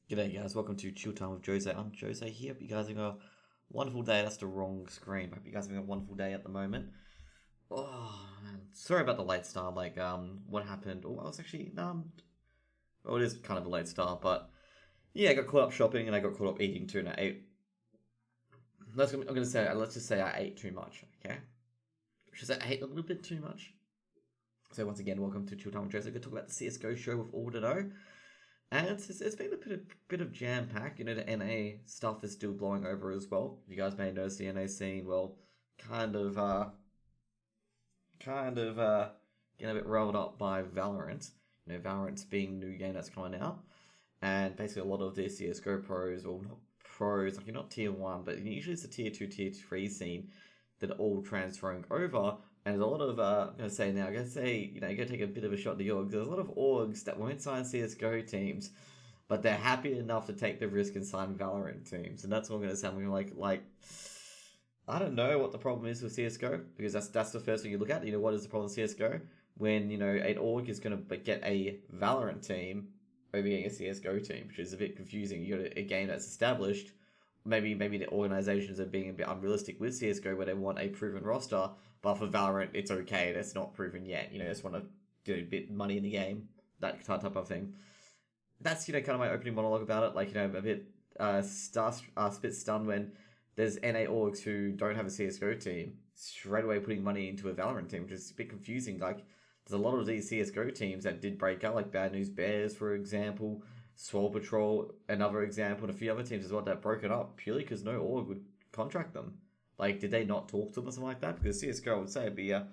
G'day guys, welcome to Chilltime with Jose. I'm Jose here. Hope you guys are having a wonderful day. That's the wrong screen. Hope you guys are having a wonderful day at the moment. Oh man, sorry about the late start. What happened? Oh, I was actually well, it is kind of a late start, but yeah, I got caught up shopping and I got caught up eating too, and I ate. Let's just say I ate too much. Okay, should I ate a little bit too much. So once again, welcome to Chilltime with Jose. We're gonna talk about the CSGO show with Audito. And it's been a bit of jam pack. You know, the NA stuff is still blowing over as well. You guys may notice the NA scene, well, kind of getting a bit rolled up by Valorant. You know, Valorant's being a new game that's coming out, and basically a lot of the CS:GO pros, or not pros, like you're not tier one, but usually it's a tier two, tier three scene that are all transferring over. And there's a lot of, I'm going to say now, you got to take a bit of a shot at the orgs. There's a lot of orgs that won't sign CSGO teams, but they're happy enough to take the risk and sign Valorant teams. And that's what I'm going to say. I'm going to I don't know what the problem is with CSGO, because that's the first thing you look at. You know, what is the problem with CSGO? When, you know, an org is going to get a Valorant team over getting a CSGO team, which is a bit confusing. You got a game that's established. Maybe the organizations are being a bit unrealistic with CSGO, where they want a proven roster, but for Valorant it's okay. That's not proven yet. You know, just want to do a bit money in the game, that type of thing. That's, you know, kind of my opening monologue about it. Like, you know, a bit bit stunned when there's NA orgs who don't have a CSGO team straight away putting money into a Valorant team, which is a bit confusing. Like, there's a lot of these CSGO teams that did break out, like Bad News Bears, for example. Swole Patrol, another example, and a few other teams as well that broke it up purely because no org would contract them. Like, did they not talk to them or something like that? Because CSGO, would say, would be a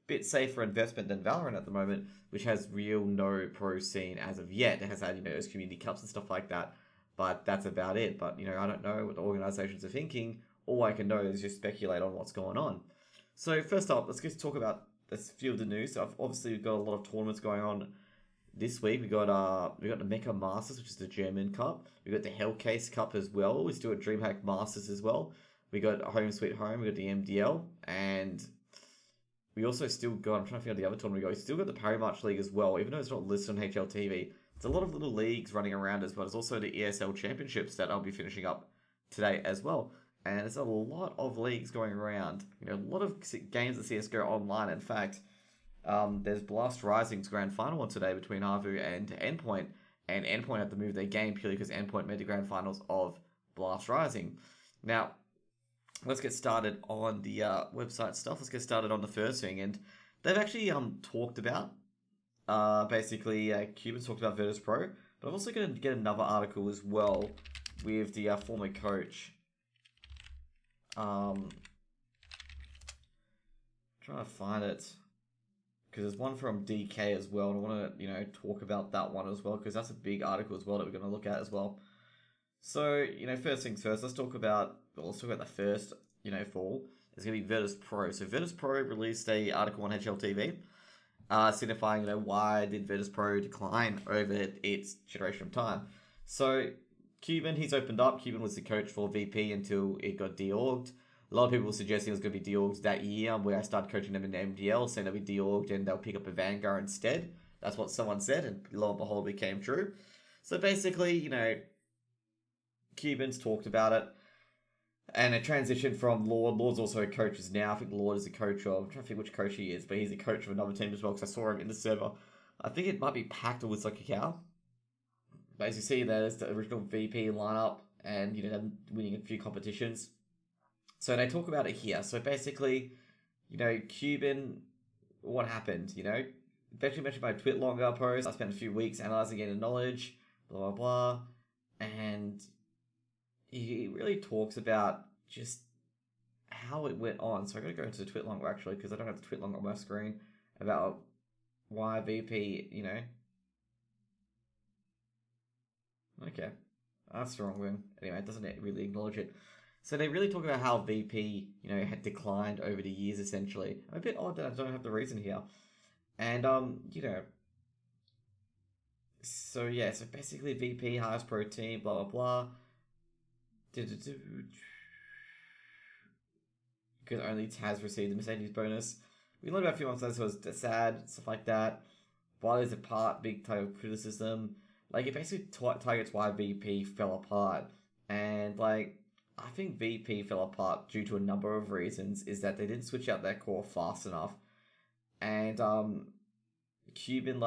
bit safer investment than Valorant at the moment, which has real no pro scene as of yet. It has had, you know, those community cups and stuff like that, but that's about it. But, you know, I don't know what the organizations are thinking. All I can know is just speculate on what's going on. So first up, let's just talk about a few of the news. So obviously, we've got a lot of tournaments going on. This week we got the Mecha Masters, which is the German Cup. We got the Hellcase Cup as well. We still got DreamHack Masters as well. We got Home Sweet Home. We got the MDL, and we also still got. I'm trying to figure out the other tournament we got. We still got the Parimatch League as well, even though it's not listed on HLTV. It's a lot of little leagues running around as well. There's also the ESL Championships that I'll be finishing up today as well. And there's a lot of leagues going around. You know, a lot of games of CS:GO online. In fact. There's Blast Rising's grand final one today between Harvu and Endpoint, and Endpoint had to move their game purely because Endpoint made the grand finals of Blast Rising. Now, let's get started on the website stuff. Let's get started on the first thing, and they've actually talked about basically Cubans talked about Virtus Pro, but I'm also going to get another article as well with the former coach. Trying to find it. Because there's one from DK as well, and I want to, you know, talk about that one as well, because that's a big article as well that we're going to look at as well. So, you know, first things first, let's talk about the first, you know, fall. It's going to be Virtus Pro. So Virtus Pro released a article on HLTV, signifying, you know, why did Virtus Pro decline over its duration of time. So Cuban, he's opened up. Cuban was the coach for VP until it got de-orged. A lot of people were suggesting it was going to be de-orged that year, where I started coaching them in the MDL, saying they'll be de-orged and they'll pick up a Vanguard instead. That's what someone said, and lo and behold, it became true. So basically, you know, Cubans talked about it, and it transitioned from Lord. Lord's also a coach now. I think Lord is a coach of, I'm trying to think which coach he is, but he's a coach of another team as well, because I saw him in the server. I think it might be Pact or with like a cow. But as you see, there's the original VP lineup, and, you know, them winning a few competitions. So they talk about it here. So basically, you know, Cuban, what happened, you know? Eventually mentioned my Twitlonger post. I spent a few weeks analyzing it in knowledge, blah, blah, blah. And he really talks about just how it went on. So I'm going to go into the Twitlonger, actually, because I don't have the Twitlonger on my screen, about why VP, you know. Okay. That's the wrong one. Anyway, it doesn't really acknowledge it. So they really talk about how VP, you know, had declined over the years, essentially. I'm a bit odd that I don't have the reason here. And, you know, so yeah, so basically VP, highest pro team, blah, blah, blah. Because only Taz received the Mercedes bonus. We learned about a few months later, so it was sad, stuff like that. Why is it big type of criticism? like it basically targets why VP fell apart. And like I think VP fell apart due to a number of reasons. Is that they didn't switch out their core fast enough, and Cuban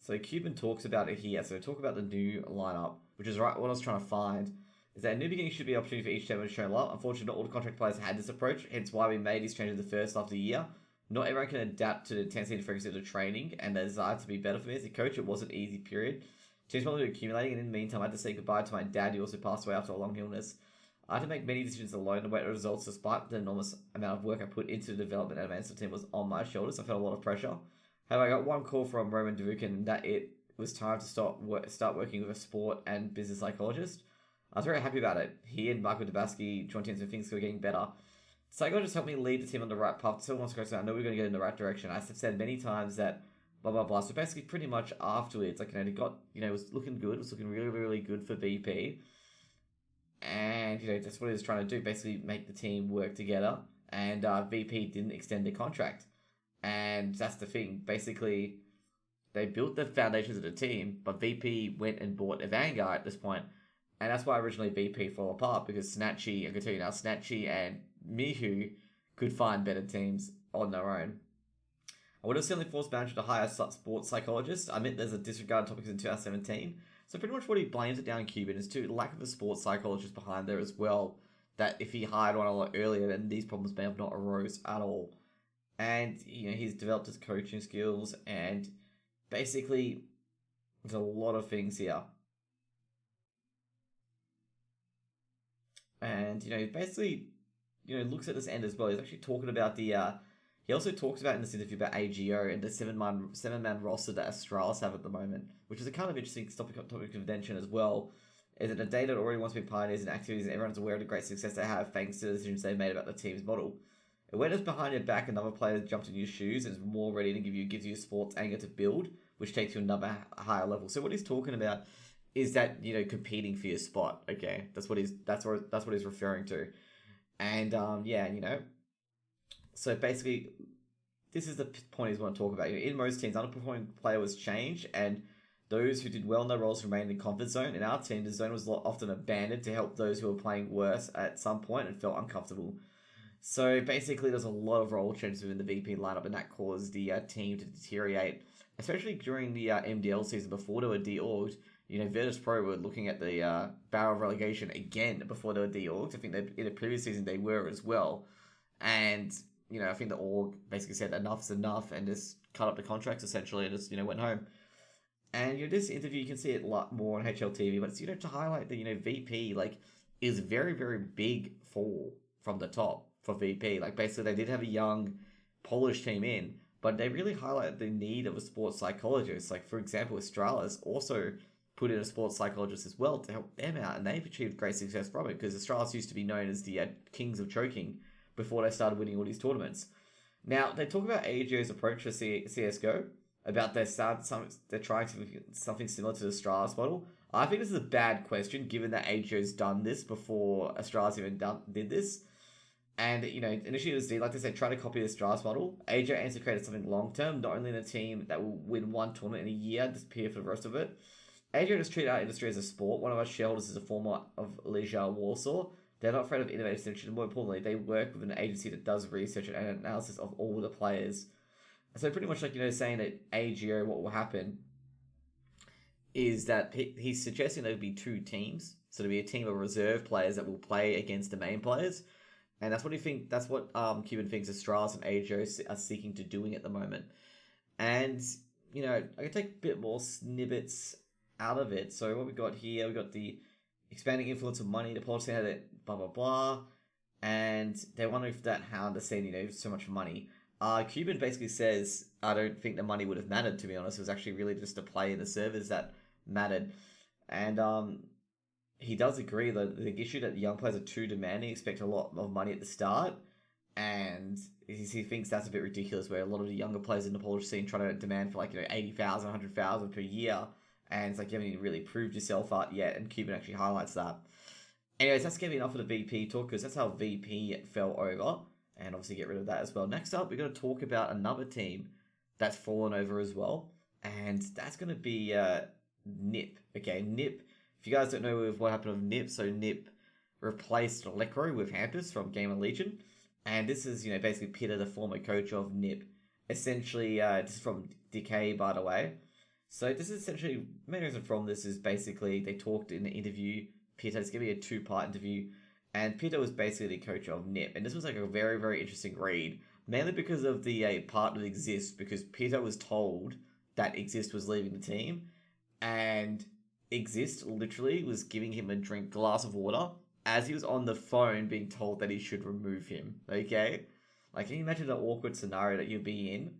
so Cuban talks about it here. So talk about the new lineup, which is right what I was trying to find. Is that a new beginning should be an opportunity for each team to show love. Unfortunately, not all the contract players had this approach, hence why we made these changes the first half of the year. Not everyone can adapt to the intensity and frequency of the training and the desire to be better. For me as a coach, it was an easy period. Teams probably accumulating, and in the meantime, I had to say goodbye to my dad, who also passed away after a long illness. I had to make many decisions alone to wait for results, despite the enormous amount of work I put into the development and advancement team was on my shoulders. I felt a lot of pressure. However, I got one call from Roman Dukin that it was time to start working with a sport and business psychologist. I was very happy about it. He and Michael Dabaski joined teams and things were getting better. Psychologist helped me lead the team on the right path. So once I know we're going to get in the right direction. I've said many times that blah, blah, blah. So basically, pretty much afterwards, like, they got, it was looking good. It was looking really, really good for VP. And, that's what he was trying to do. Basically, make the team work together. And VP didn't extend their contract. And that's the thing. Basically, they built the foundations of the team, but VP went and bought a Vanguard at this point. And that's why originally VP fell apart, because Snatchy, I can tell you now, Snatchy and Mihu could find better teams on their own. I would have certainly forced manager to hire a sports psychologist. I meant there's a disregarded topics in 2017. So pretty much what he blames it down in Cuban is to lack of a sports psychologist behind there as well. That if he hired one a lot earlier, then these problems may have not arose at all. And, he's developed his coaching skills, and basically, there's a lot of things here. And, basically, looks at this end as well. He's actually talking about the, he also talks about in this interview about AGO and the seven-man roster that Astralis have at the moment, which is a kind of interesting topic of convention as well. Is it a data that already wants to be pioneers and activities, and everyone's aware of the great success they have thanks to the decisions they've made about the team's model. Awareness behind your back, another player jumped in your shoes and is more ready to gives you sports anger to build, which takes you another higher level. So what he's talking about is that, competing for your spot. Okay, that's what he's referring to. And so basically, this is the point he's want to talk about. In most teams, underperforming player was changed, and those who did well in their roles remained in the comfort zone. In our team, the zone was often abandoned to help those who were playing worse at some point and felt uncomfortable. So basically, there's a lot of role changes within the VP lineup, and that caused the team to deteriorate, especially during the MDL season before they were de-orged. Virtus Pro were looking at the barrel of relegation again before they were de-orged. I think in the previous season they were as well. And, I think the org basically said enough's enough and just cut up the contracts essentially and just, went home. And, this interview, you can see it a lot more on HLTV, but it's, to highlight that, VP, is very, very big fall from the top for VP. Basically, they did have a young Polish team in, but they really highlighted the need of a sports psychologist. For example, Astralis also put in a sports psychologist as well to help them out, and they've achieved great success from it, because Astralis used to be known as the kings of choking before they started winning all these tournaments. Now, they talk about AGO's approach for CSGO, about they're trying something similar to the Astralis model. I think this is a bad question, given that AGO's done this before Astralis even did this. And, initially it was, like they said, trying to copy the Astralis model. AGO aims to create something long-term, not only in a team that will win one tournament in a year, disappear for the rest of it. AGO just treat our industry as a sport. One of our shareholders is a former of Leisure Warsaw. They're not afraid of innovative solutions. More importantly, they work with an agency that does research and analysis of all the players. So pretty much saying that AGO, what will happen is that he's suggesting there will be two teams. So there'll be a team of reserve players that will play against the main players. And that's what Cuban thinks Astralis and AGO are seeking to doing at the moment. And, I can take a bit more snippets out of it. So what we got here, we got the expanding influence of money, the policy had it, blah, blah, blah. And they wonder if that how the scene, so much money. Cuban basically says, I don't think the money would have mattered, to be honest. It was actually really just the play in the servers that mattered. And he does agree that the issue that the young players are too demanding, expect a lot of money at the start. And he thinks that's a bit ridiculous, where a lot of the younger players in the Polish scene try to demand for 80,000, 100,000 per year. And it's you haven't even really proved yourself out yet. And Cuban actually highlights that. Anyways, that's going to be enough for the VP talk, because that's how VP fell over. And obviously get rid of that as well. Next up, we're going to talk about another team that's fallen over as well. and that's going to be Nip. Okay, Nip. If you guys don't know what happened with Nip, so Nip replaced Lekro with Hampus from Gamer Legion, and this is basically Peter, the former coach of Nip. Essentially, this is from Decay, by the way. So this is essentially, main reason from this is basically they talked in the interview. Peter, it's going to be a 2-part interview, and Peter was basically the coach of Nip, and this was like a very, very interesting read, mainly because of the part of Exist, because Peter was told that Exist was leaving the team, and Exist literally was giving him a glass of water as he was on the phone being told that he should remove him. Okay, like, can you imagine the awkward scenario that you'd be in?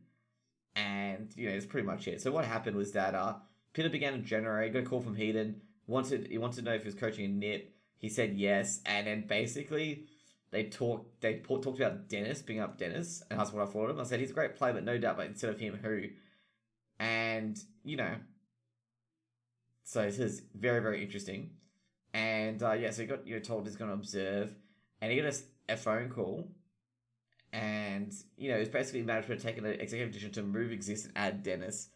And it's pretty much it. So what happened was that Peter began to generate, got a call from Heaton, he wanted to know if he was coaching a Nip. He said yes, and then basically they talked about Dennis, being up Dennis, and that's what I thought of him. I said he's a great player, but no doubt, but instead of him, who? And so this is very, very interesting. And so he got told he's going to observe, and he got a phone call. And, it's basically management taking the executive decision to move Exist and add Dennis.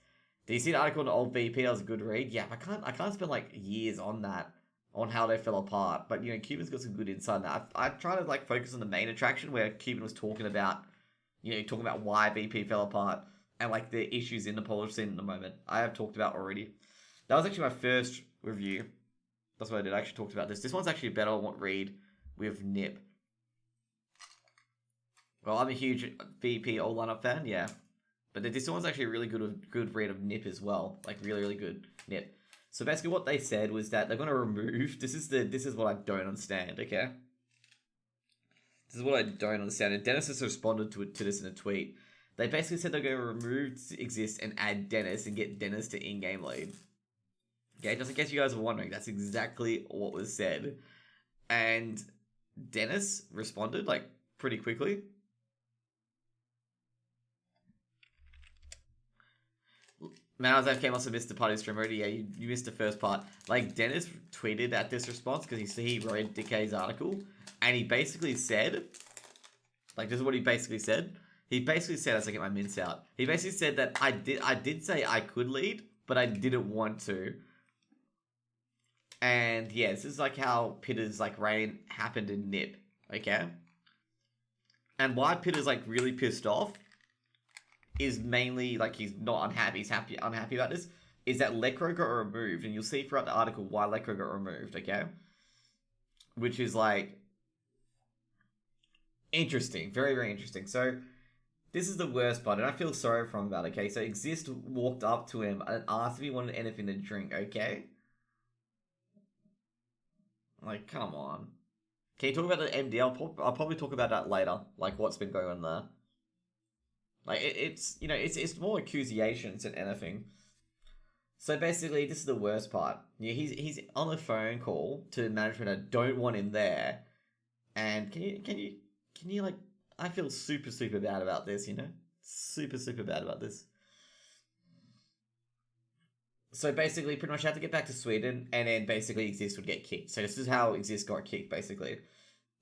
Did you see the article on the old VP? That was a good read. Yeah, I can't spend like years on that, on how they fell apart. But, Cuban's got some good insight on that. I try to like focus on the main attraction where Cuban was talking about why VP fell apart and like the issues in the Polish scene at the moment. I have talked about already. That was actually my first review. That's what I did. I actually talked about this. This one's actually a better read with Nip. Well, I'm a huge VP all lineup fan, yeah. But this one's actually a really good read of Nip as well. Like, really, really good Nip. So basically what they said was that they're going to remove... This is what I don't understand, okay? This is what I don't understand. And Dennis has responded to this in a tweet. They basically said they're going to remove Exist and add Dennis and get Dennis to in-game lead. Okay, just in case you guys were wondering, that's exactly what was said. And Dennis responded, like, pretty quickly. Man, I was AFK, must have missed the party stream already. Yeah, you missed the first part. Like, Dennis tweeted at this response because he read Decay's article, and he basically said, like, this is what he basically said. He basically said, as I get my mints out, he basically said that I did say I could lead, but I didn't want to. And yeah, this is like how Pitter's like reign happened in Nip, okay? And why Pitter's like really pissed off is mainly, like, he's not unhappy, he's unhappy about this, is that Lekro got removed, and you'll see throughout the article why Lekro got removed, okay? Which is, like, interesting, very, very interesting. So, this is the worst part, and I feel sorry for him about it, okay? So, Exist walked up to him and asked if he wanted anything to drink, okay? Like, come on. Can you talk about the MDL? I'll probably talk about that later, like, what's been going on there. Like, it's more accusations than anything. So basically, this is the worst part. Yeah, he's on a phone call to management. I don't want him there. And can you like? I feel super, super bad about this. Super, super bad about this. So basically, pretty much had to get back to Sweden, and then basically Exist would get kicked. So this is how Exist got kicked, basically.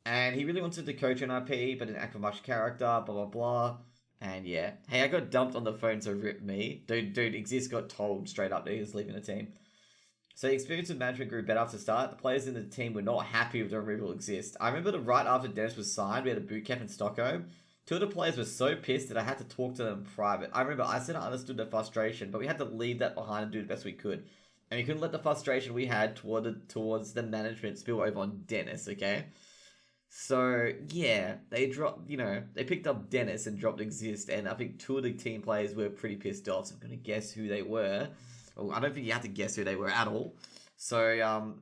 And he really wanted to coach an IP, but didn't act with much character. Blah blah blah. And yeah, hey, I got dumped on the phone, so rip me. Dude, Exist got told straight up that he was leaving the team. So the experience of management grew better after the start. The players in the team were not happy with the removal of Exist. I remember that right after Dennis was signed, we had a boot camp in Stockholm. Two of the players were so pissed that I had to talk to them in private. I remember I said I understood the frustration, but we had to leave that behind and do the best we could. And we couldn't let the frustration we had towards the management spill over on Dennis, okay? So, yeah, they dropped, they picked up Dennis and dropped Exist, and I think two of the team players were pretty pissed off, so I'm going to guess who they were. Well, I don't think you have to guess who they were at all. So,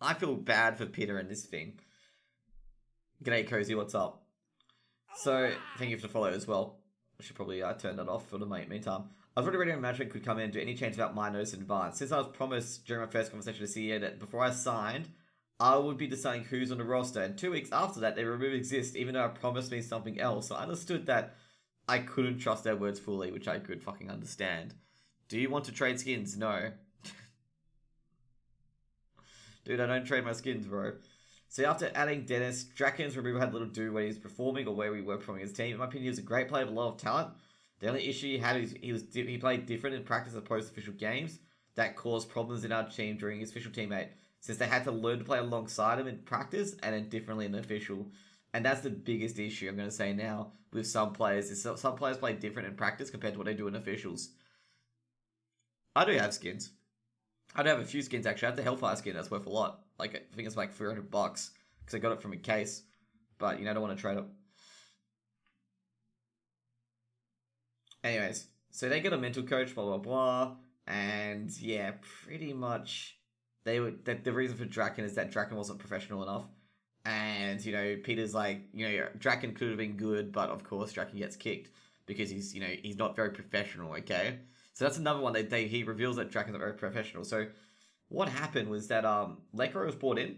I feel bad for Peter in this thing. G'day, Cozy, what's up? So, thank you for the follow as well. I should probably turn that off for the meantime. I was already ready when management could come in and do any change about my notice in advance. Since I was promised during my first conversation with the CEO that before I signed, I would be deciding who's on the roster. And 2 weeks after that, they removed Exist, even though I promised me something else. So I understood that I couldn't trust their words fully, which I could fucking understand. Do you want to trade skins? No. Dude, I don't trade my skins, bro. So after adding Dennis, Draken's removal had little to do when he was performing or where we were performing as a team. In my opinion, he was a great player with a lot of talent. The only issue he had is he played different in practice as opposed to official games. That caused problems in our team during his official teammate, since they had to learn to play alongside him in practice and then differently in official. And that's the biggest issue I'm going to say now with some players. Is some players play different in practice compared to what they do in officials. I do have skins. I do have a few skins actually. I have the Hellfire skin that's worth a lot. Like, I think it's like $300 because I got it from a case. But, I don't want to trade it. Anyways, so they got a mental coach, blah, blah, blah. And, yeah, pretty much the reason for Draken is that Draken wasn't professional enough. And, Peter's like, Draken could have been good, but of course Draken gets kicked because he's not very professional, okay? So that's another one he reveals that Draken's not very professional. So what happened was that Lekro was brought in.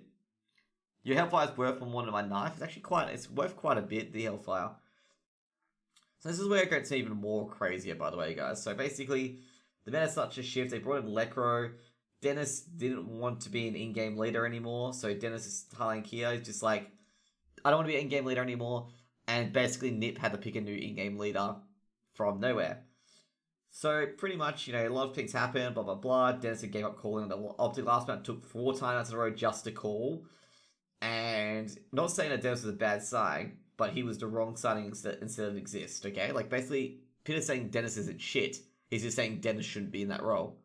Your Hellfire's worth more than my knife. It's actually it's worth quite a bit, the Hellfire. So this is where it gets even more crazier, by the way, guys. So basically, the meta starts to shift. They brought in Lekro. Dennis didn't want to be an in-game leader anymore. So Dennis is telling here, he's just like, I don't want to be an in-game leader anymore. And basically, Nip had to pick a new in-game leader from nowhere. So pretty much, a lot of things happened, blah, blah, blah. Dennis gave up calling the optic last round. Took 4 times in a row just to call. And not saying that Dennis was a bad sign, but he was the wrong signing instead of exist, okay? Like, basically, Peter's saying Dennis isn't shit. He's just saying Dennis shouldn't be in that role.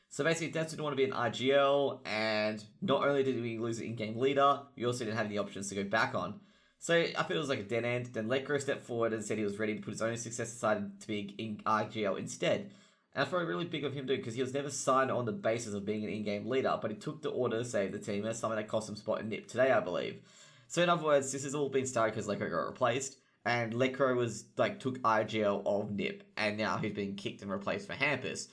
So basically, Dennis didn't want to be an IGL, and not only did we lose the in-game leader, we also didn't have any options to go back on. So I feel it was like a dead end. Then Lekro stepped forward and said he was ready to put his own success aside to be in IGL instead. And I thought really big of him to do because he was never signed on the basis of being an in-game leader, but he took the order to save the team, as something that cost him spot in Nip today, I believe. So in other words, this has all been started because Lekro got replaced, and Lekro took IGL of Nip, and now he's being kicked and replaced for Hampus,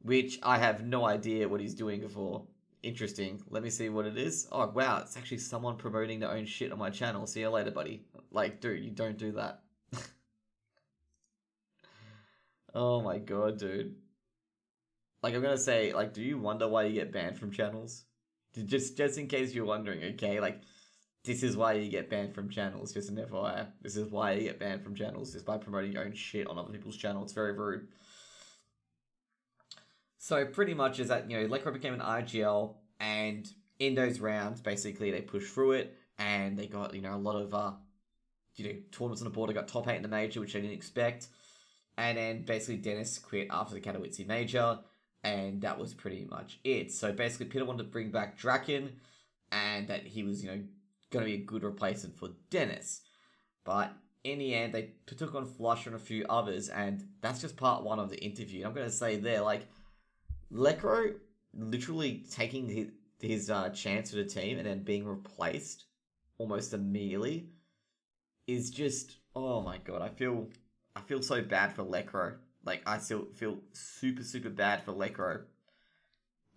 which I have no idea what he's doing for. Interesting. Let me see what it is. Oh, wow. It's actually someone promoting their own shit on my channel. See you later, buddy. Like, dude, you don't do that. Oh my god, dude. Like, I'm gonna say, like, do you wonder why you get banned from channels? Just in case you're wondering, okay? Like, this is why you get banned from channels. Just an FYI. This is why you get banned from channels. Just by promoting your own shit on other people's channels. It's very rude. So pretty much is that, Lekro became an IGL, and in those rounds, basically, they pushed through it, and they got, a lot of, tournaments on the board. They got top 8 in the major, which they didn't expect. And then basically Dennis quit after the Katowice major, and that was pretty much it. So basically Peter wanted to bring back Draken, and that he was, going to be a good replacement for Dennis. But in the end, they took on Flusher and a few others, and that's just part 1 of the interview. I'm going to say there, like, Lekro literally taking his chance for the team and then being replaced almost immediately is just, oh my god, I feel so bad for Lekro. Like, I still feel super, super bad for Lekro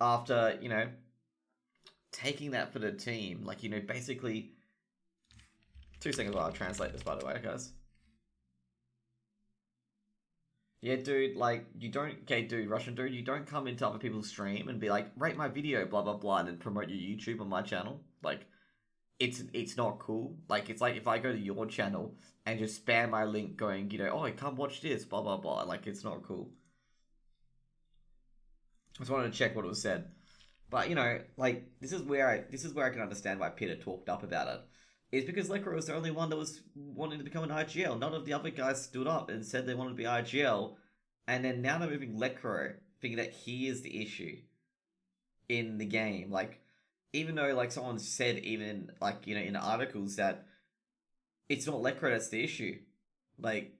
after, taking that for the team. Like, basically, 2 seconds while I translate this, by the way, guys. Yeah, dude, like, Russian dude, you don't come into other people's stream and be like, rate my video, blah, blah, blah, and then promote your YouTube on my channel. Like, it's not cool. Like, it's like if I go to your channel and just spam my link going, oh, come watch this, blah, blah, blah. Like, it's not cool. I just wanted to check what was said. But, like, this is where I can understand why Peter talked up about it. Is because Lekro was the only one that was wanting to become an IGL. None of the other guys stood up and said they wanted to be IGL. And then now they're moving Lekro, thinking that he is the issue in the game. Like, even though, like, someone said even, like, in the articles that it's not Lekro that's the issue. Like,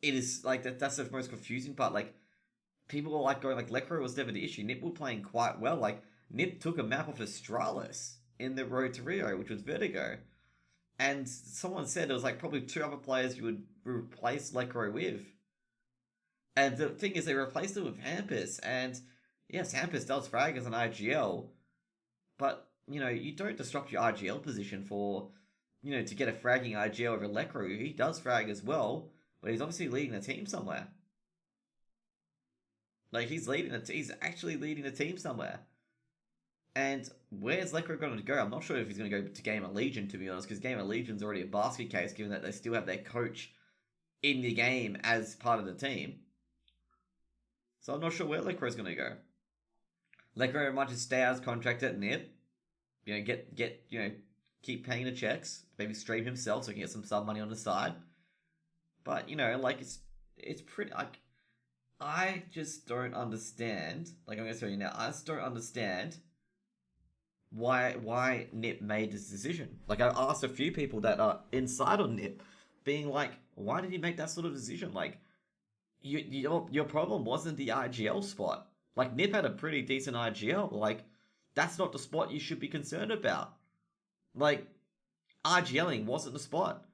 it is, like, that's the most confusing part. Like, people are, like, going, like, Lekro was never the issue. Nip were playing quite well. Like, Nip took a map off Astralis in the road to Rio, which was Vertigo. And someone said there was, like, probably 2 other players you would replace Lekro with. And the thing is, they replaced it with Hampus. And, yes, Hampus does frag as an IGL. But, you don't disrupt your IGL position for, to get a fragging IGL over Lekro. He does frag as well, but he's obviously leading the team somewhere. Like, he's actually leading the team somewhere. And where's Lecro going to go? I'm not sure if he's going to go to Game of Legion, to be honest, because Game of Legion's already a basket case, given that they still have their coach in the game as part of the team. So I'm not sure where Lecro's going to go. Lecro might just stay out his contract at NIP. Keep paying the checks. Maybe stream himself so he can get some sub money on the side. But, it's pretty... I just don't understand. I'm going to tell you now. I just don't understand why NIP made this decision. I asked a few people that are inside of NIP, being like, why did he make that sort of decision? Your problem wasn't the IGL spot. NIP had a pretty decent IGL. That's not the spot you should be concerned about. IGLing wasn't the spot.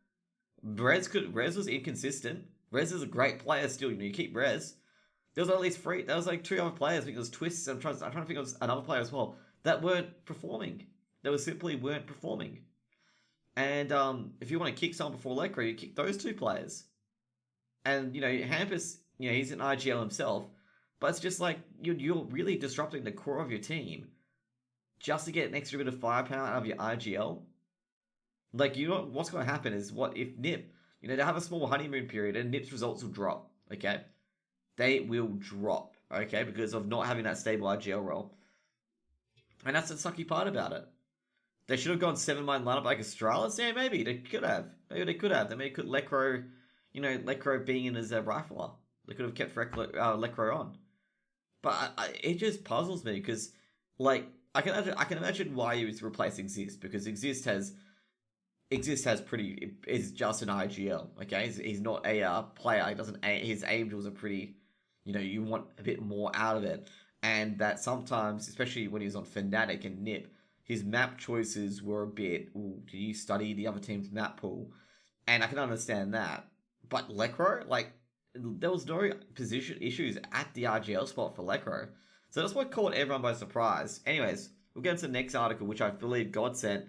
Rez was inconsistent. Rez is a great player still. You keep Rez. There was at least three. There was 2 other players. I think it was Twists. I'm trying to think of another player as well that weren't performing. They simply weren't performing. And if you want to kick someone before Lecro, you kick those 2 players. And Hampus, he's an IGL himself, but it's just you're really disrupting the core of your team just to get an extra bit of firepower out of your IGL. What's going to happen is what if NIP, they have a small honeymoon period and NIP's results will drop. Okay, they will drop. Okay, because of not having that stable IGL role. And that's the sucky part about it. They should have gone 7-man lineup like Astralis. Yeah, maybe they could have. Maybe they could have. They may could Lecro, Lecro being in as a rifler. They could have kept Lecro on. But it just puzzles me because, I can imagine why he was replacing Exist, because Exist has is just an IGL. Okay, he's not a player. He doesn't. His angels are pretty. You want a bit more out of it, and that sometimes, especially when he was on Fnatic and NIP, his map choices were a bit. Do you study the other team's map pool? And I can understand that. But Lecro, there was no position issues at the RGL spot for Lecro. So that's what caught everyone by surprise. Anyways, we'll get into the next article, which I believe God sent.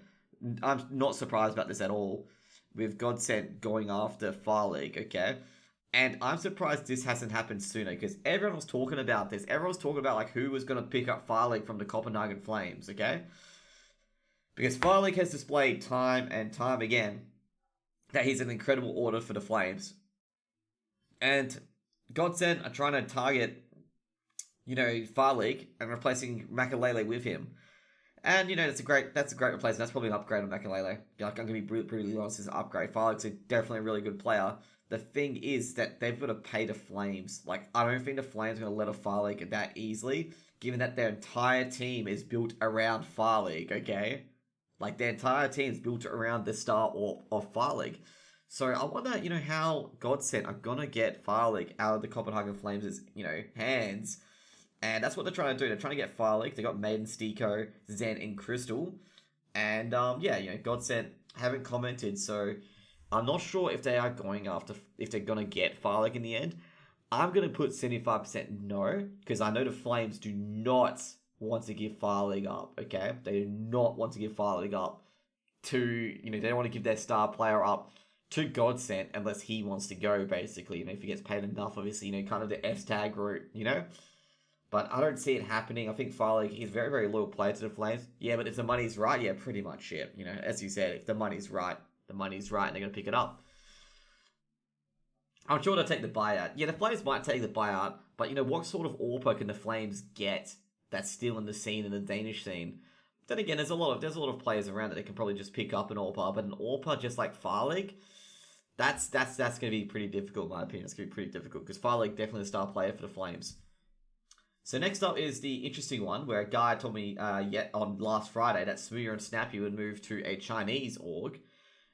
I'm not surprised about this at all, with God sent going after Fire League, okay? And I'm surprised this hasn't happened sooner, because everyone was talking about this. Everyone was talking about who was going to pick up Fire League from the Copenhagen Flames, okay? Because Fire League has displayed time and time again that he's an incredible order for the Flames. And Godsend are trying to target, Fire League and replacing Makalele with him. And, that's a great replacement. That's probably an upgrade on Makalele. I'm going to be brutally honest, it's an upgrade. Fire League's definitely a really good player. The thing is that they've got to pay the Flames. I don't think the Flames are going to let a Fire League that easily, given that their entire team is built around Fire League, okay? Their entire team is built around the star of Fire League. So I wonder, how Godsend are going to get Fire League out of the Copenhagen Flames' hands. And that's what they're trying to do. They're trying to get Fire League. They got Maiden, Stico, Zen, and Crystal. And, Godsend haven't commented. So I'm not sure if they are if they're going to get Fire League in the end. I'm going to put 75% no. Because I know the Flames do not want to give Fire League up, okay? They do not want to give Fire League up to, they don't want to give their star player up to Godsend unless he wants to go, basically. If he gets paid enough, obviously, kind of the S-tag route, But I don't see it happening. I think Fire League, he's a very, very loyal player to the Flames. Yeah, but if the money's right, yeah, pretty much it. As you said, if the money's right, and they're going to pick it up. I'm sure they'll take the buyout. Yeah, the Flames might take the buyout, but what sort of AWPer can the Flames get that's still in the scene, in the Danish scene? Then again, there's a lot of players around that they can probably just pick up an AWPer, but an AWPer just like Fire League, that's going to be pretty difficult, in my opinion. It's going to be pretty difficult, because Fire League definitely a star player for the Flames. So next up is the interesting one, where a guy told me on last Friday that Smooya and Snappy would move to a Chinese org.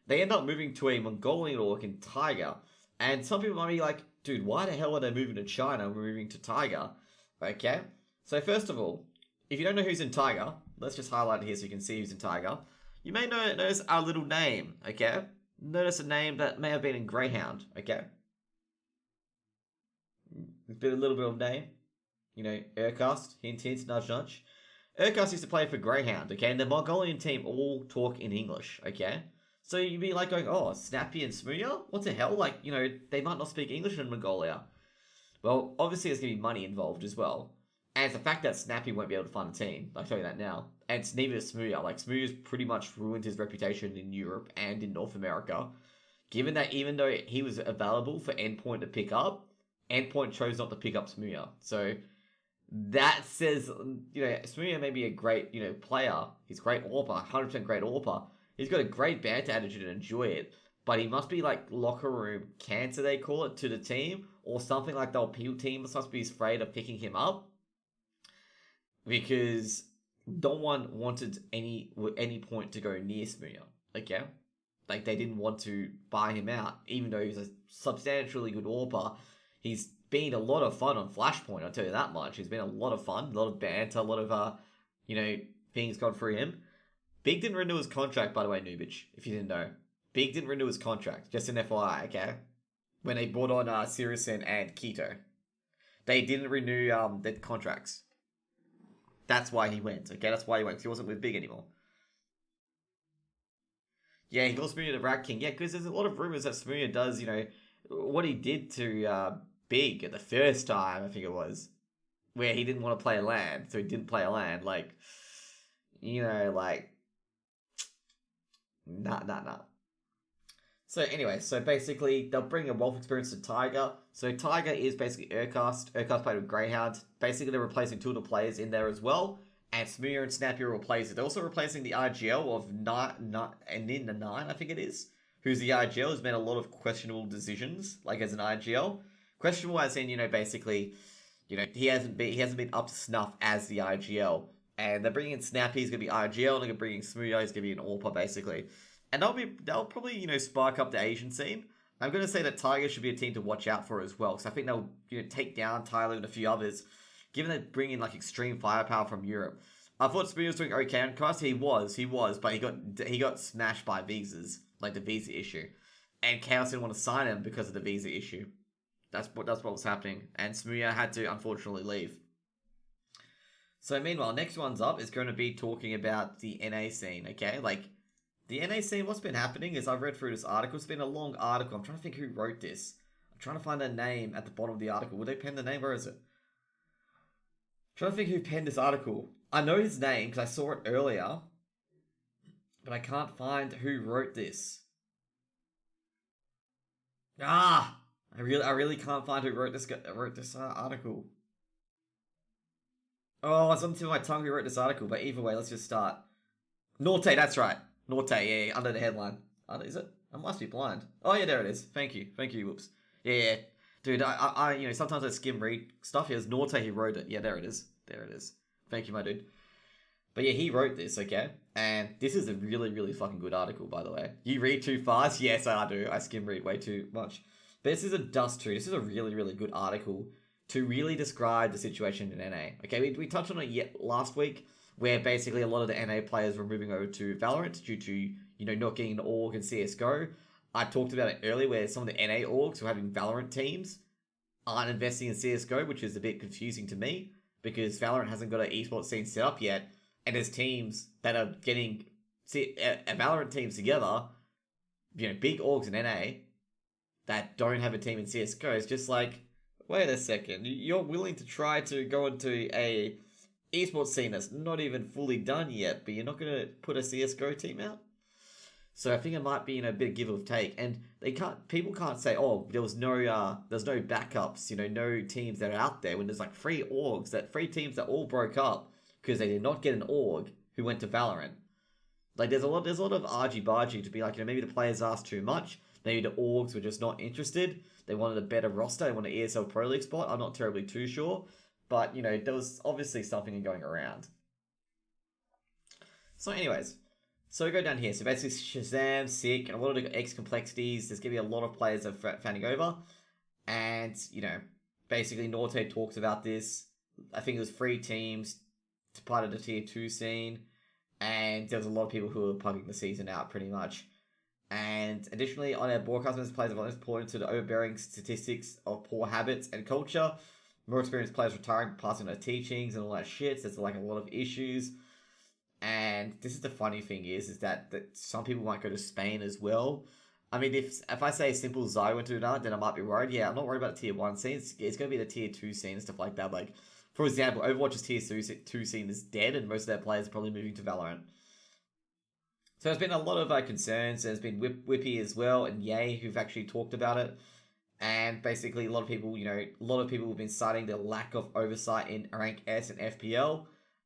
They end up moving to a Mongolian org in Tiger. And some people might be like, dude, why the hell are they moving to China and we're moving to Tiger? Okay, so first of all, if you don't know who's in Tiger, let's just highlight it here so you can see who's in Tiger. You may notice our little name, okay? Notice a name that may have been in Greyhound, okay? It's been a little bit of name. Urkast, hint, hint, nudge, nudge. Urkast used to play for Greyhound, okay? And the Mongolian team all talk in English, okay? So you'd be going, oh, Snappy and Smooya? What the hell? They might not speak English in Mongolia. Well, obviously there's going to be money involved as well. And it's the fact that Snappy won't be able to find a team. I'll tell you that now. And it's neither Smooya. Like, Smooya's pretty much ruined his reputation in Europe and in North America. Given that even though he was available for Endpoint to pick up, Endpoint chose not to pick up Smooya. So that says, Smooya may be a great, player. He's great AWPer, 100% great AWPer. He's got a great banter attitude and enjoy it. But he must be like locker room cancer, they call it, to the team. Or something like the whole team must be afraid of picking him up. Because no one wanted any point to go near Smooya. Okay? Like, they didn't want to buy him out, even though he's a substantially good AWPer. He's been a lot of fun on Flashpoint, I'll tell you that much. He's been a lot of fun, a lot of banter, a lot of, things gone through him. Big didn't renew his contract, by the way, Noobich, if you didn't know. Big didn't renew his contract, just an FYI, okay? When they brought on Sirison and Keto. They didn't renew their contracts. That's why he went, okay? That's why he went, because he wasn't with Big anymore. Yeah, he calls Smooya the Rat King. Yeah, because there's a lot of rumors that Smooya does, what he did to Big at the first time, I think it was, where he didn't want to play a LAN, so he didn't play a LAN. Like, nah. So anyway, so basically, they'll bring a wealth experience to Tiger. So Tiger is basically Urcast. Urcast played with Greyhound. Basically, they're replacing two of the players in there as well. And Smooya and Snappy are replacing. They're also replacing the IGL of Ninja 9, I think it is. Who's the IGL, has made a lot of questionable decisions, like as an IGL. Questionable as in, basically, he hasn't been up to snuff as the IGL. And they're bringing in Snappy, he's going to be IGL, and they're bringing in Smooya, he's going to be an AWPer, basically. And they'll probably, spark up the Asian scene. I'm going to say that Tiger should be a team to watch out for as well, because I think they'll, take down Tyler and a few others, given they bring in, like, extreme firepower from Europe. I thought Smooya was doing okay on Cast. He was, but he got smashed by visas, like the visa issue. And Chaos didn't want to sign him because of the visa issue. That's what was happening. And Smooya had to, unfortunately, leave. So, meanwhile, next one's up is going to be talking about the NA scene, okay? Like, the NA scene, what's been happening is I've read through this article. It's been a long article. I'm trying to think who wrote this. I'm trying to find a name at the bottom of the article. Would they pen the name? Where is it? I'm trying to think who penned this article. I know his name because I saw it earlier. But I can't find who wrote this. I really can't find who wrote this article. Oh, it's on the tip of my tongue who wrote this article. But either way, let's just start. Norte, that's right. Norte, yeah, under the headline. Is it? I must be blind. Oh, yeah, there it is. Thank you. Whoops. Yeah. Dude, I sometimes I skim read stuff. Here's Norte, he wrote it. Yeah, there it is. Thank you, my dude. But yeah, he wrote this, okay? And this is a really, really fucking good article, by the way. You read too fast? Yes, I do. I skim read way too much. But this is a dust too. This is a really, really good article to really describe the situation in NA. Okay, we touched on it last week, where basically a lot of the NA players were moving over to Valorant due to, not getting an org in CSGO. I talked about it earlier, where some of the NA orgs who are having Valorant teams aren't investing in CSGO, which is a bit confusing to me, because Valorant hasn't got an esports scene set up yet, and there's teams that are getting Valorant teams together, big orgs in NA, that don't have a team in CSGO. It's just like, wait a second, you're willing to try to go into a esports scene that's not even fully done yet, but you're not going to put a CSGO team out? So I think it might be a bit of give or take, and people can't say, oh, there's no backups, no teams that are out there, when there's like three teams that all broke up because they did not get an org who went to Valorant. Like, there's a lot of argy-bargy to be like, maybe the players asked too much, maybe the orgs were just not interested, they wanted a better roster, they wanted an ESL Pro League spot, I'm not terribly too sure, but, there was obviously something going around. So anyways, so we go down here. So basically Shazam, Sick, and a lot of the X complexities. There's going to be a lot of players that are fanning over. And, basically Norte talks about this. I think it was 3 teams to part of the Tier 2 scene. And there was a lot of people who were plugging the season out pretty much. And additionally, on our broadcast, players have pointed to the overbearing statistics of poor habits and culture. More experienced players retiring, passing their teachings and all that shit. So there's like a lot of issues. And this is the funny thing is that some people might go to Spain as well. I mean, if I say simple Zai went to another, then I might be worried. Yeah, I'm not worried about the Tier 1 scene. It's going to be the Tier 2 scene and stuff like that. Like, For example, Overwatch's tier 2 scene is dead, and most of their players are probably moving to Valorant. So there's been a lot of concerns. There's been Whippy as well, and Yay, who've actually talked about it. And basically, a lot of people have been citing the lack of oversight in Rank S and FPL.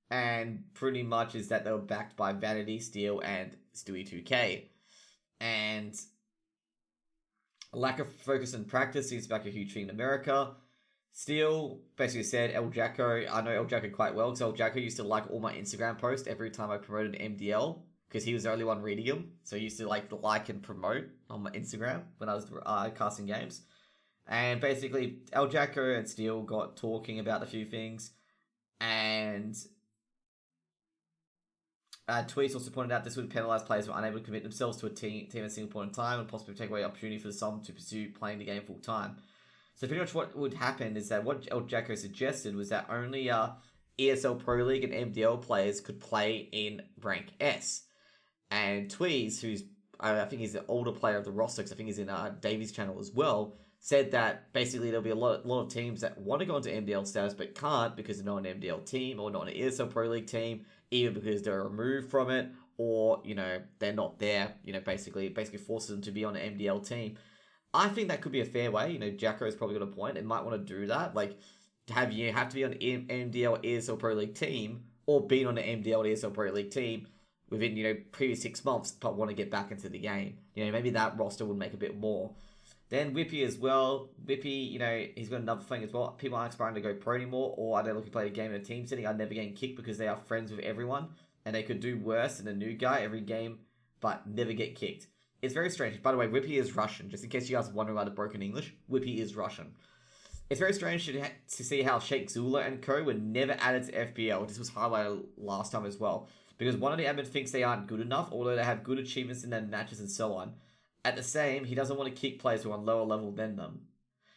And pretty much is that they were backed by Vanity, Steel, and Stewie2K. And lack of focus and practice seems like a huge thing in America. Steel basically said El Jacko, I know El Jacko quite well, because El Jacko used to like all my Instagram posts every time I promoted an MDL, because he was the only one reading them. So he used to like and promote on my Instagram when I was casting games. And basically, El Jacko and Steel got talking about a few things. And Tweets also pointed out this would penalise players who are unable to commit themselves to a team at a single point in time and possibly take away the opportunity for some to pursue playing the game full time. So pretty much what would happen is that what El Jacko suggested was that only ESL Pro League and MDL players could play in Rank S. And Tweez, who's I think he's the older player of the roster, because I think he's in Davies' channel as well, said that basically there'll be a lot of teams that want to go into MDL status but can't because they're not an MDL team or not an ESL Pro League team, either because they're removed from it or, they're not there, basically forces them to be on an MDL team. I think that could be a fair way. Jacko's probably got a point. It might want to do that. You have to be on an MDL ESL Pro League team or being on an MDL ESL Pro League team within, previous 6 months, but want to get back into the game. Maybe that roster would make a bit more. Then Whippy as well. Whippy, he's got another thing as well. People aren't aspiring to go pro anymore, or I don't look to play a game in a team setting. I'd never get kicked because they are friends with everyone, and they could do worse than a new guy every game, but never get kicked. It's very strange. By the way, Whippy is Russian. Just in case you guys are wondering about the broken English, Whippy is Russian. It's very strange to see how Sheikh Zula and co were never added to FPL. This was highlighted last time as well. Because one of the admin thinks they aren't good enough, although they have good achievements in their matches and so on. At the same, he doesn't want to kick players who are on lower level than them.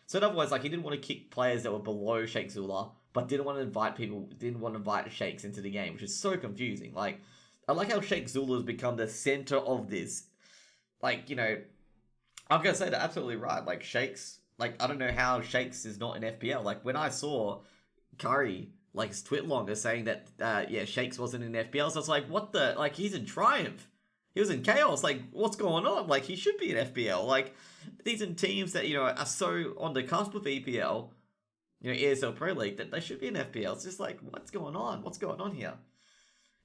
So in other words, he didn't want to kick players that were below Sheikh Zula, but didn't want to invite Sheikhs into the game, which is so confusing. I like how Sheikh Zula has become the center of this. I'm going to say they're absolutely right. Sheikhs, I don't know how Sheikhs is not in FPL. When I saw Curry, his tweet longer saying that, Sheikhs wasn't in FPL, so I was like, what the, he's in Triumph. He was in Chaos. What's going on? He should be in FPL. These are teams that, are so on the cusp of EPL, ESL Pro League, that they should be in FPL. It's just what's going on? What's going on here?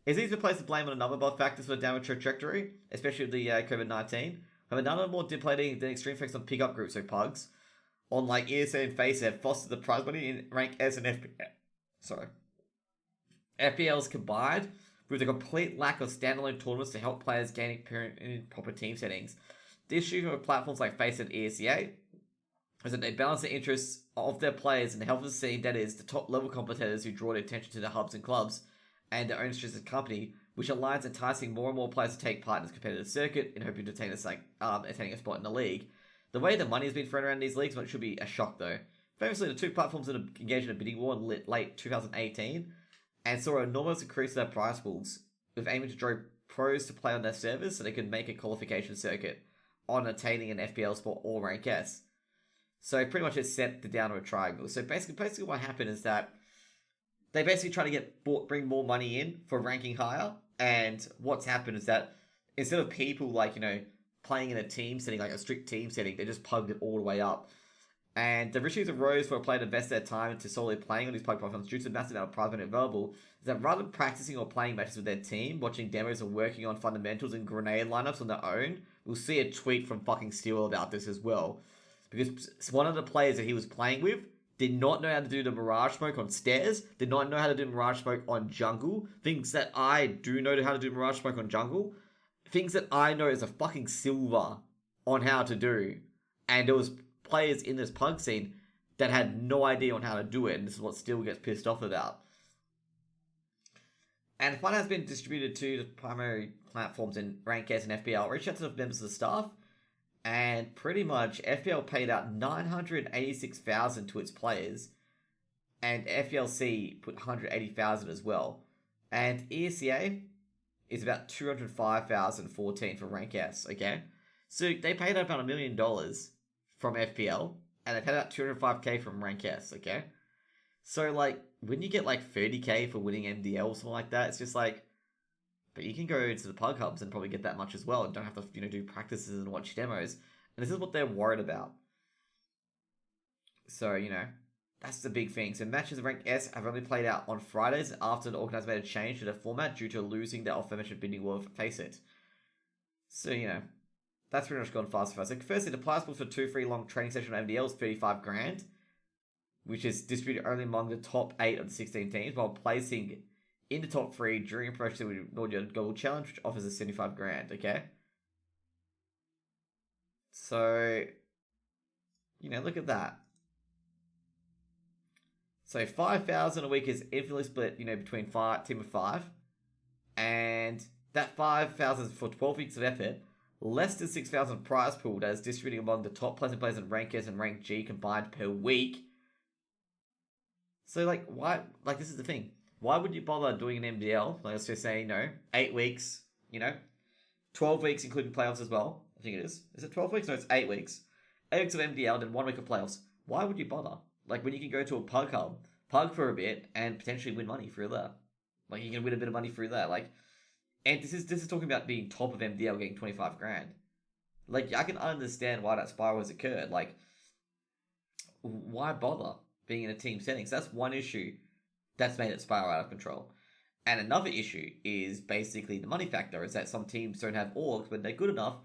It's easy to place the blame on a number of factors for the downward trajectory, especially with the COVID-19. However, none of them more depleting than extreme effects on pickup groups, so pugs, on ESA and FaceApp, fostered the prize money in Rank S and FPLs combined with a complete lack of standalone tournaments to help players gain experience in proper team settings. The issue with platforms like FaceApp and ESEA is that they balance the interests of their players and the health of the scene, that is, the top level competitors who draw their attention to the hubs and clubs, and their own strategic company, which aligns enticing more and more players to take part in this competitive circuit in hoping to attain attaining a spot in the league. The way the money has been thrown around these leagues should be a shock, though. Famously, the two platforms that engaged in a bidding war in late 2018 and saw an enormous increase in their prize pools, with aiming to draw pros to play on their servers so they could make a qualification circuit on attaining an FPL spot or Rank S. So pretty much it set the downward triangle. So basically what happened is that they basically try to bring more money in for ranking higher, and what's happened is that instead of people playing in a team setting, a strict team setting, they just plugged it all the way up. And the issues arose for a player to invest their time into solely playing on these plug platforms due to the massive amount of prize money available, is that rather than practicing or playing matches with their team, watching demos and working on fundamentals and grenade lineups on their own, we'll see a tweet from fucking Steel about this as well. Because one of the players that he was playing with did not know how to do the Mirage Smoke on stairs, did not know how to do Mirage Smoke on jungle, things that I do know how to do Mirage Smoke on jungle, things that I know as a fucking silver on how to do. And there was players in this pug scene that had no idea on how to do it, and this is what Steel gets pissed off about. And the fund has been distributed to the primary platforms in Rank S and FPL. Reach out to the members of the staff, and pretty much FPL paid out $986,000 to its players, and FPLC put $180,000 as well. And ESEA is about $205,014 for Rank S, okay? So they paid out about $1 million from FPL, and they paid out $205K from Rank S, okay? So, like, when you get, like, 30k for winning MDL or something like that, it's just like, but you can go to the pug hubs and probably get that much as well and don't have to, do practices and watch demos. And this is what they're worried about. So, that's the big thing. So matches of rank S have only played out on Fridays after the organizers made a change to the format due to losing the aforementioned bidding war Face It. So, that's pretty much gone fast for us. So firstly, the prize pool for 2 free long training session on MDL is 35 grand, which is distributed only among the top 8 of the 16 teams, while placing in the top 3 during a promotion with your Global Challenge, which offers a 75 grand, okay? So, look at that. So 5,000 a week is evenly split, between team of 5. And that 5,000 is for 12 weeks of effort. Less than 6,000 prize pool that is distributing among the top pleasant players in rank S and rank G combined per week. So, why? This is the thing. Why would you bother doing an MDL? Let's just say, 8 weeks, 12 weeks including playoffs as well. I think it is. Is it 12 weeks? No, it's 8 weeks. 8 weeks of MDL, then 1 week of playoffs. Why would you bother? When you can go to a pug hub, pug for a bit, and potentially win money through that. You can win a bit of money through that. And this is talking about being top of MDL, getting 25 grand. I can understand why that spiral has occurred. Why bother being in a team setting? So that's one issue that's made it spiral out of control. And another issue is basically the money factor, is that some teams don't have orgs, but they're good enough,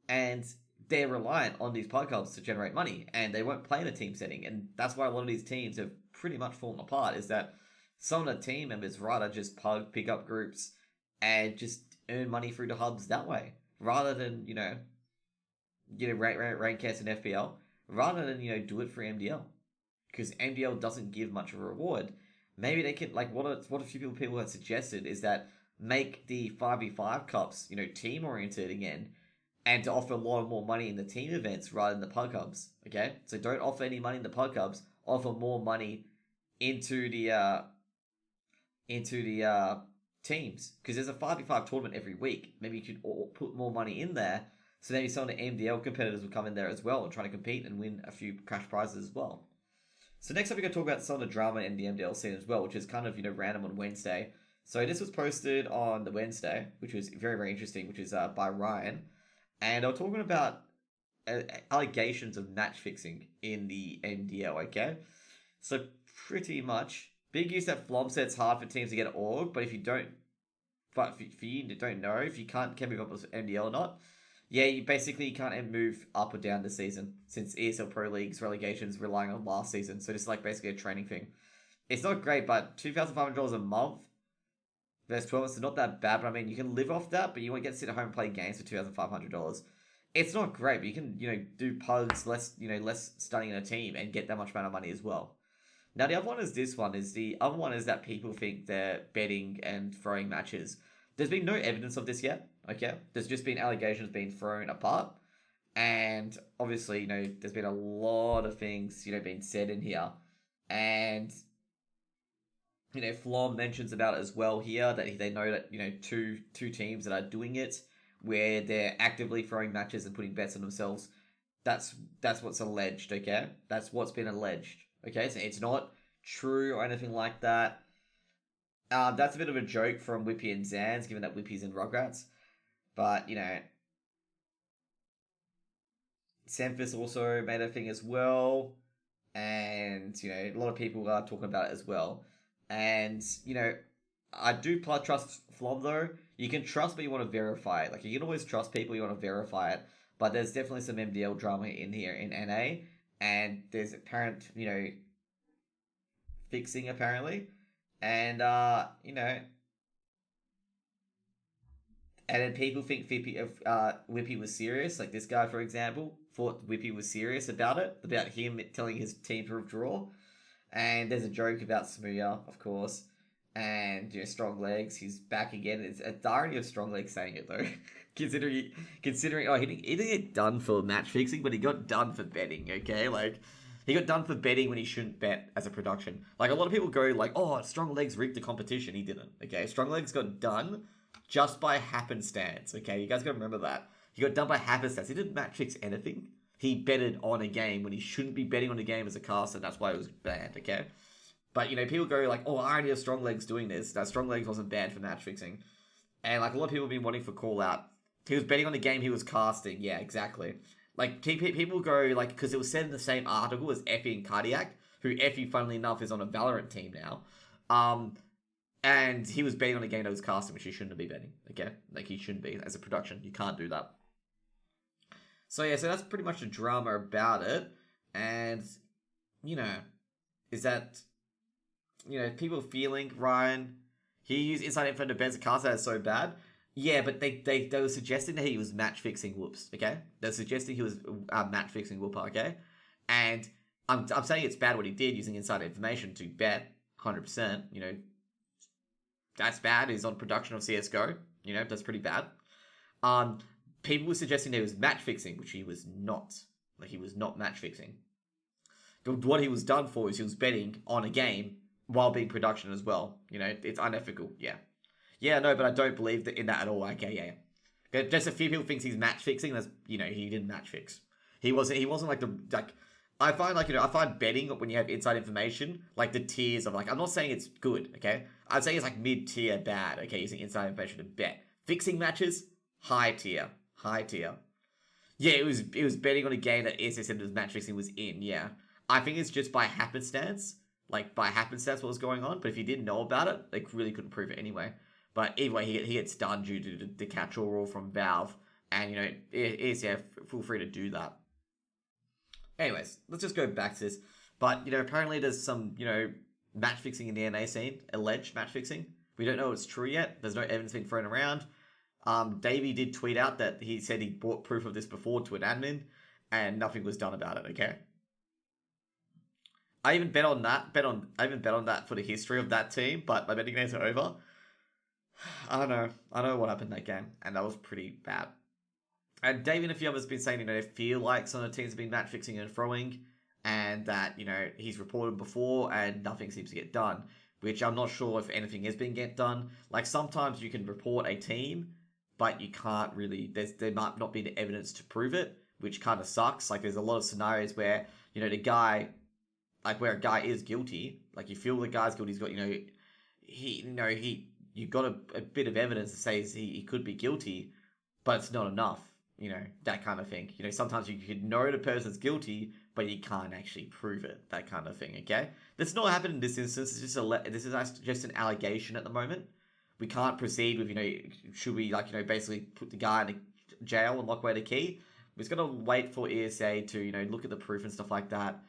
and they're reliant on these pug hubs to generate money, and they won't play in a team setting. And that's why a lot of these teams have pretty much fallen apart, is that some of the team members rather just pick up groups and just earn money through the hubs that way, rather than, rank S and FPL, rather than, do it for MDL. Because MDL doesn't give much of a reward. Maybe they can, what a few people have suggested is that make the 5v5 cups, team-oriented again, and to offer a lot more money in the team events rather than the pug hubs, okay? So don't offer any money in the pug hubs, offer more money into the teams, because there's a 5v5 tournament every week. Maybe you could put more money in there, so maybe some of the MDL competitors will come in there as well and try to compete and win a few cash prizes as well. So next up, we're going to talk about some of the drama in the MDL scene as well, which is kind of, random on Wednesday. So this was posted on the Wednesday, which was very, very interesting, which is by Ryan. And I'm talking about allegations of match fixing in the MDL, okay? So pretty much, big use that Flom said it's hard for teams to get an org, but if you don't, for you don't know if you can move up with MDL or not, yeah, you basically can't move up or down this season, since ESL Pro League's relegation is relying on last season, so it's basically a training thing. It's not great, but $2,500 a month versus 12 months is not that bad, but I mean, you can live off that, but you won't get to sit at home and play games for $2,500. It's not great, but you can, do pugs, less studying in a team and get that much amount of money as well. Now, the other one is this one. The other one is that people think they're betting and throwing matches. There's been no evidence of this yet, okay? There's just been allegations being thrown apart. And obviously, there's been a lot of things, being said in here. And, Flom mentions about it as well here, that they know that, two teams that are doing it, where they're actively throwing matches and putting bets on themselves. That's what's alleged, okay? That's what's been alleged. Okay, so it's not true or anything like that. That's a bit of a joke from Whippy and Zans, given that Whippy's in Rugrats. But, Semphis also made a thing as well. And, a lot of people are talking about it as well. And, I do trust Flom, though. You can trust, but you want to verify it. You can always trust people, you want to verify it. But there's definitely some MDL drama in here in NA. And there's apparent, fixing apparently. And, and then people think Whippy was serious. Like this guy, for example, thought Whippy was serious about it, about him telling his team to withdraw. And there's a joke about Smooya, of course. And, Strong Legs, he's back again. It's a irony of Strong Legs saying it, though. considering, he didn't get done for match fixing, but he got done for betting, okay? He got done for betting when he shouldn't bet as a production. A lot of people go oh, Strong Legs rigged the competition. He didn't, okay? Strong Legs got done just by happenstance, okay? You guys got to remember that. He got done by happenstance. He didn't match fix anything. He betted on a game when he shouldn't be betting on a game as a caster. That's why it was banned, okay? But, people go like, oh, I already have Strong Legs doing this. That Strong Legs wasn't banned for match fixing. And, like, a lot of people have been wanting for call out. He was betting on the game he was casting. Yeah, exactly. Like, people go, like, because it was said in the same article as Effie and Cardiac, who Effie, funnily enough, is on a Valorant team now. And he was betting on a game that was casting, which he shouldn't be betting, okay? Like, he shouldn't be. As a production, you can't do that. So, yeah, so that's pretty much the drama about it. And, is that... people feeling Ryan, he used inside info to Ben's cast that is so bad. Yeah, but they were suggesting that he was match fixing whoops, okay? They're suggesting he was match fixing whooper, okay? And I'm saying it's bad what he did using inside information to bet 100%. That's bad. He's on production of CSGO. That's pretty bad. People were suggesting that he was match fixing, which he was not. Like, he was not match fixing. What he was done for is he was betting on a game while being production as well. It's unethical. Yeah. Yeah, no, but I don't believe in that at all. Okay, yeah. Just a few people think he's match fixing. That's, he didn't match fix. He wasn't like I find I find betting when you have inside information, like the tiers of I'm not saying it's good, okay? I'd say it's like mid tier bad, okay, using inside information to bet. Fixing matches, high tier. Yeah, it was betting on a game that ESA said was match fixing was in, yeah. I think it's just by happenstance. Like, by happenstance what was going on. But if you didn't know about it, they really couldn't prove it anyway. But either way, he gets done due to the catch-all rule from Valve. And, ESA, feel free to do that. Anyways, let's just go back to this. But, apparently there's some, match fixing in the NA scene. Alleged match fixing. We don't know if it's true yet. There's no evidence being thrown around. Davey did tweet out that he said he brought proof of this before to an admin. And nothing was done about it, okay? I even bet on that. I even bet on that for the history of that team, but my betting days are over. I don't know. I don't know what happened in that game, and that was pretty bad. And Dave and a few others have been saying, they feel like some of the teams have been match fixing and throwing, and that, he's reported before and nothing seems to get done, which I'm not sure if anything is being get done. Like, sometimes you can report a team, but you can't really, there might not be the evidence to prove it, which kind of sucks. Like, there's a lot of scenarios where, the guy, like, where a guy is guilty, like, you feel the guy's guilty, he's got, you've got a bit of evidence that says he could be guilty, but it's not enough, that kind of thing. Sometimes you could know the person's guilty, but you can't actually prove it, that kind of thing, okay? That's not happened in this instance. This is just an allegation at the moment. We can't proceed with, should we, basically put the guy in jail and lock away the key? We're just going to wait for ESA to, look at the proof and stuff like that,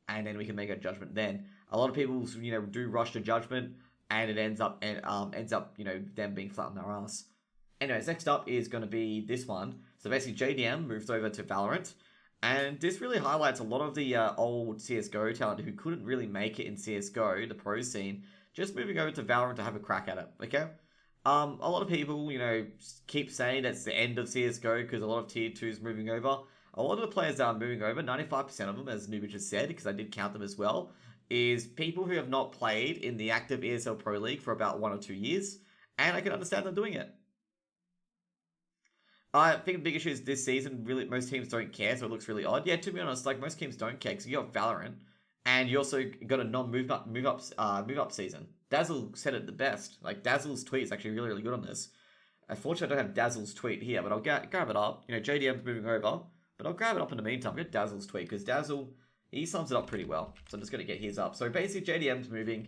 and then we can make a judgment then. A lot of people, do rush to judgment, and it ends up, them being flat on their ass. Anyways, next up is going to be this one. So basically, JDM moved over to Valorant, and this really highlights a lot of the old CSGO talent who couldn't really make it in CSGO, the pro scene, just moving over to Valorant to have a crack at it, okay? A lot of people, keep saying that's the end of CSGO because a lot of tier 2s moving over. A lot of the players that are moving over, 95% of them, as Nubich has said, because I did count them as well, is people who have not played in the active ESL Pro League for about 1 or 2 years, and I can understand them doing it. I think the big issue is this season, really, most teams don't care, so it looks really odd. Yeah, to be honest, like, most teams don't care, because you got Valorant, and you also got a non-move up season. Dazzle said it the best. Like, Dazzle's tweet is actually really, really good on this. Unfortunately, I don't have Dazzle's tweet here, but I'll grab it up. JDM's moving over, but I'll grab it up in the meantime. I'll get Dazzle's tweet, because Dazzle, he sums it up pretty well. So I'm just going to get his up. So basically, JDM's moving,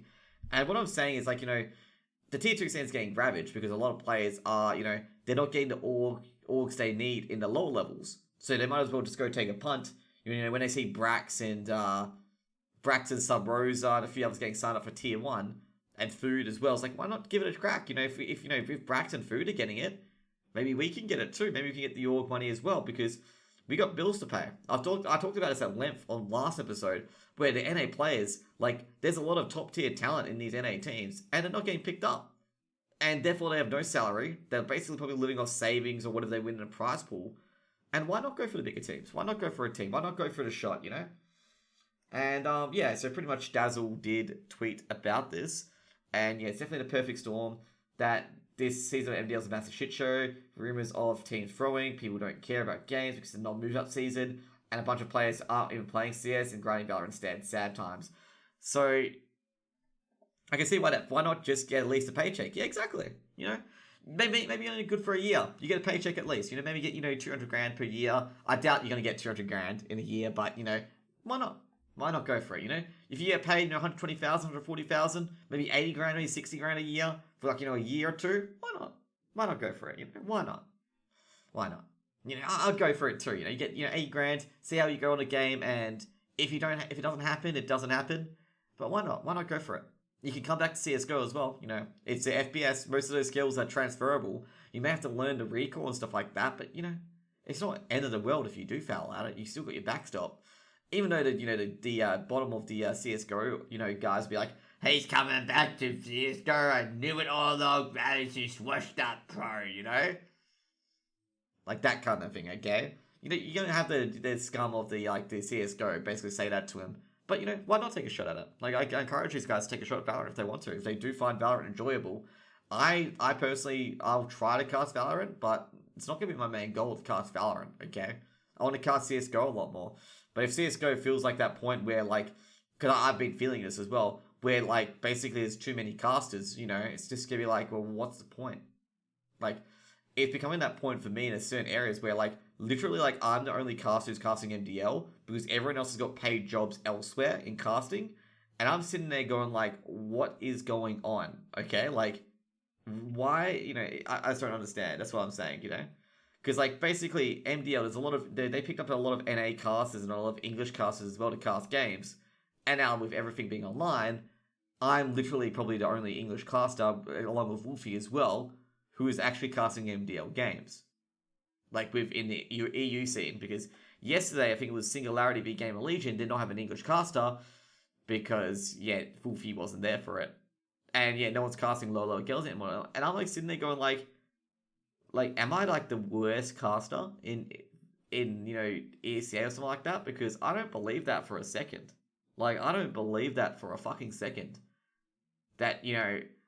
and what I'm saying is, like, the tier 2 scene's getting ravaged, because a lot of players are, they're not getting the orgs they need in the lower levels. So they might as well just go take a punt. When they see Brax and Sub Rosa and a few others getting signed up for tier 1, and Food as well, it's like, why not give it a crack? If Brax and Food are getting it, maybe we can get it too. Maybe we can get the org money as well, because we got bills to pay. I talked about this at length on last episode, where the NA players, like, there's a lot of top tier talent in these NA teams, and they're not getting picked up. And therefore they have no salary. They're basically probably living off savings or whatever they win in a prize pool. And why not go for the bigger teams? Why not go for a team? Why not go for the shot, And yeah, so pretty much Dazzle did tweet about this. And yeah, it's definitely the perfect storm that this season of MDL is a massive shit show. Rumors of teams throwing, people don't care about games because it's a non-move up season, and a bunch of players aren't even playing CS and grinding Valorant instead. Sad times. So I can see why that. Why not just get at least a paycheck? Yeah, exactly. You know, maybe only good for a year. You get a paycheck at least. You know, maybe get 200 grand per year. I doubt you're gonna get 200 grand in a year, but why not? Why not go for it? If you get paid 120,000, 140,000, maybe 80 grand, maybe 60 grand a year for like a year or two. Why not? Why not go for it? Why not? Why not? I'd go for it too. You get 8 grand, see how you go on a game, and if it doesn't happen, it doesn't happen. But why not? Why not go for it? You can come back to CSGO as well. It's the FPS. Most of those skills are transferable. You may have to learn the recall and stuff like that, but it's not the end of the world if you do foul at it. You still got your backstop. Even though the bottom of the CSGO guys be like, he's coming back to CSGO. I knew it all along. He's just washed up pro. Like that kind of thing. Okay. You're gonna have the scum of the CSGO basically say that to him. But, why not take a shot at it? Like, I encourage these guys to take a shot at Valorant if they want to. If they do find Valorant enjoyable. I personally, I'll try to cast Valorant, but it's not going to be my main goal to cast Valorant, okay? I want to cast CSGO a lot more. But if CSGO feels like that point where, because I've been feeling this as well, where, basically there's too many casters, it's just going to be like, well, what's the point? It's becoming that point for me in certain areas where, literally, I'm the only caster who's casting MDL because everyone else has got paid jobs elsewhere in casting. And I'm sitting there going, what is going on? Okay? Why? I just don't understand. That's what I'm saying, Because, basically, MDL, there's a lot of... They picked up a lot of NA casters and a lot of English casters as well to cast games. And now, with everything being online, I'm literally probably the only English caster, along with Wolfie as well, who is actually casting MDL games. Within the EU scene, because yesterday I think it was Singularity v Gamer Legion did not have an English caster because Wolfie wasn't there for it, and no one's casting low girls anymore. And I'm sitting there going am I the worst caster in ESCA or something like that? Because I don't believe that for a second. I don't believe that for a fucking second. That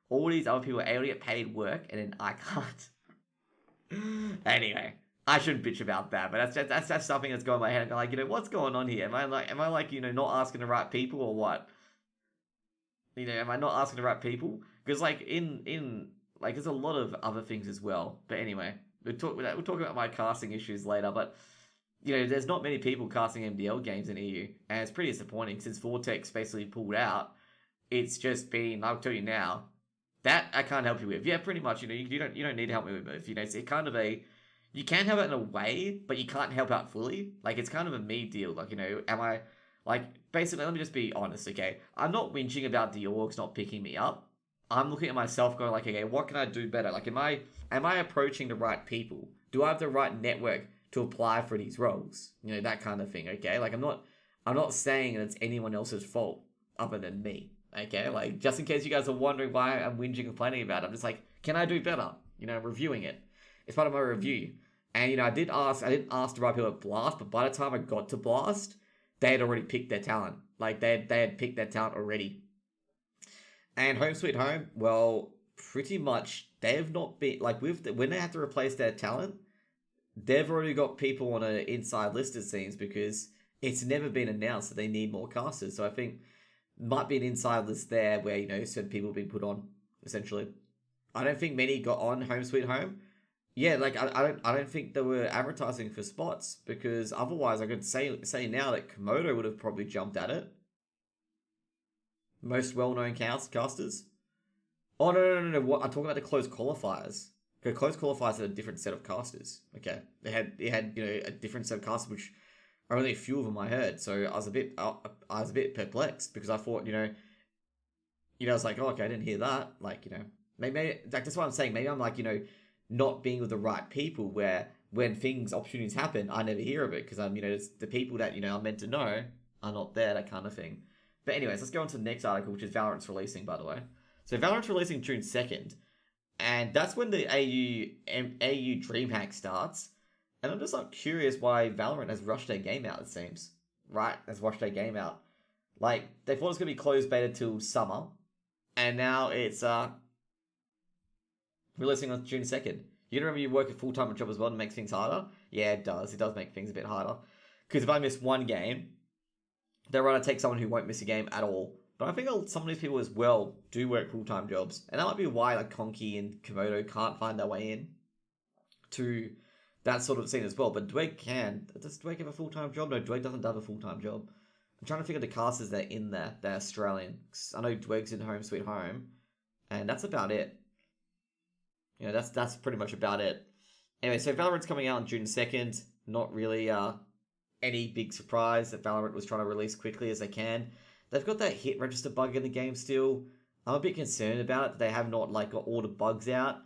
all these other people are able to get paid work and then I can't. Anyway. I shouldn't bitch about that, but that's something that's going in my head. I'm going, what's going on here? Am I not asking the right people or what? Am I not asking the right people? Because there's a lot of other things as well. But anyway, we'll talk about my casting issues later. But there's not many people casting MDL games in EU, and it's pretty disappointing since Vortex basically pulled out. It's just been, I'll tell you now, that I can't help you with. Yeah, pretty much. You don't need to help me with it. It's kind of a... You can help out in a way, but you can't help out fully. It's kind of a me deal. Am I... basically, let me just be honest, okay? I'm not whinging about the orgs not picking me up. I'm looking at myself going okay, what can I do better? Am I approaching the right people? Do I have the right network to apply for these roles? That kind of thing, okay? I'm not saying that it's anyone else's fault other than me, okay? Just in case you guys are wondering why I'm whinging and complaining about it, I'm just can I do better? Reviewing it. It's part of my review. And, I didn't ask the right people at Blast, but by the time I got to Blast, they had already picked their talent. They had picked their talent already. And Home Sweet Home, well, pretty much, they have not been, when they have to replace their talent, they've already got people on an inside list, it seems, because it's never been announced that they need more casters. So I think might be an inside list there where, certain people have been put on, essentially. I don't think many got on Home Sweet Home. Yeah, I don't think they were advertising for spots, because otherwise I could say now that Komodo would have probably jumped at it. Most well-known casters. Oh, no. What? I'm talking about the closed qualifiers. Because closed qualifiers had a different set of casters. Okay, they had a different set of casters, which only a few of them I heard. So I was a bit perplexed, because I thought I was oh, okay, I didn't hear that. Maybe that's what I'm saying. Maybe I'm not being with the right people, where when opportunities happen, I never hear of it because I'm, the people that, I'm meant to know are not there, that kind of thing. But anyways, let's go on to the next article, which is Valorant's releasing, by the way. So Valorant's releasing June 2nd, and that's when the AU DreamHack starts. And I'm just curious why Valorant has rushed their game out, it seems. Right? Has rushed their game out. They thought it was going to be closed beta till summer, and now it's, releasing on June 2nd. You remember you work a full-time job as well and makes things harder? Yeah, it does. It does make things a bit harder. Because if I miss one game, they'd rather take someone who won't miss a game at all But I think some of these people as well do work full-time jobs. And that might be why like Conky and Komodo can't find their way in to that sort of scene as well. But Dweg can. Does Dweg have a full-time job? No, Dweg doesn't have a full-time job. I'm trying to figure the casters that are in there. They're Australian. I know Dweg's in Home Sweet Home. And that's about it. You know, that's pretty much about it. Anyway, so Valorant's coming out on June 2nd. Not really any big surprise that Valorant was trying to release quickly as they can. They've got that hit register bug in the game still. I'm a bit concerned about it. They have not like got all the bugs out.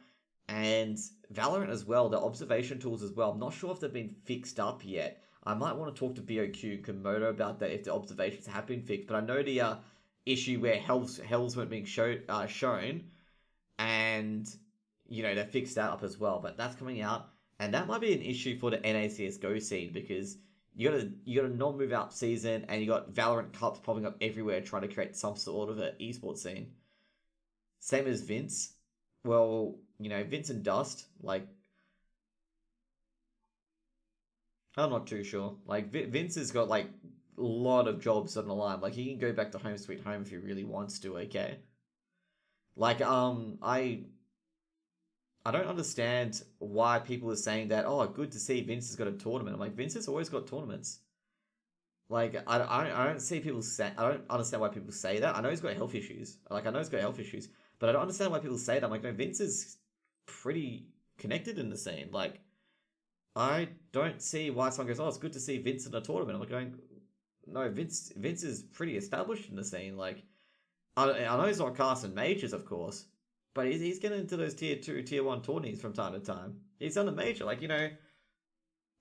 And Valorant as well, the observation tools as well. I'm not sure if they've been fixed up yet. I might want to talk to BOQ and Komodo about that if the observations have been fixed. But I know the issue where hells weren't being shown, and you know they fixed that up as well. But that's coming out, and that might be an issue for the NA CSGO scene because you got a non-move out season, and you got Valorant cups popping up everywhere trying to create some sort of an esports scene. Same as Vince. Well, you know, Vince and Dust, like, I'm not too sure. Like, Vince has got, like, a lot of jobs on the line. Like, he can go back to Home Sweet Home if he really wants to, okay? Like, I don't understand why people are saying that, oh, good to see Vince has got a tournament. I'm like, Vince has always got tournaments. Like, I don't see people say, I don't understand why people say that. I know he's got health issues. Like, I know he's got health issues. But I don't understand why people say that. I'm like, no, Vince is pretty connected in the scene. Like, I don't see why someone goes, oh, it's good to see Vince in a tournament. I'm like going, no, Vince is pretty established in the scene. Like, I know he's not casting majors, of course, but he's getting into those tier 2, tier 1 tourneys from time to time. He's done a major, like, you know,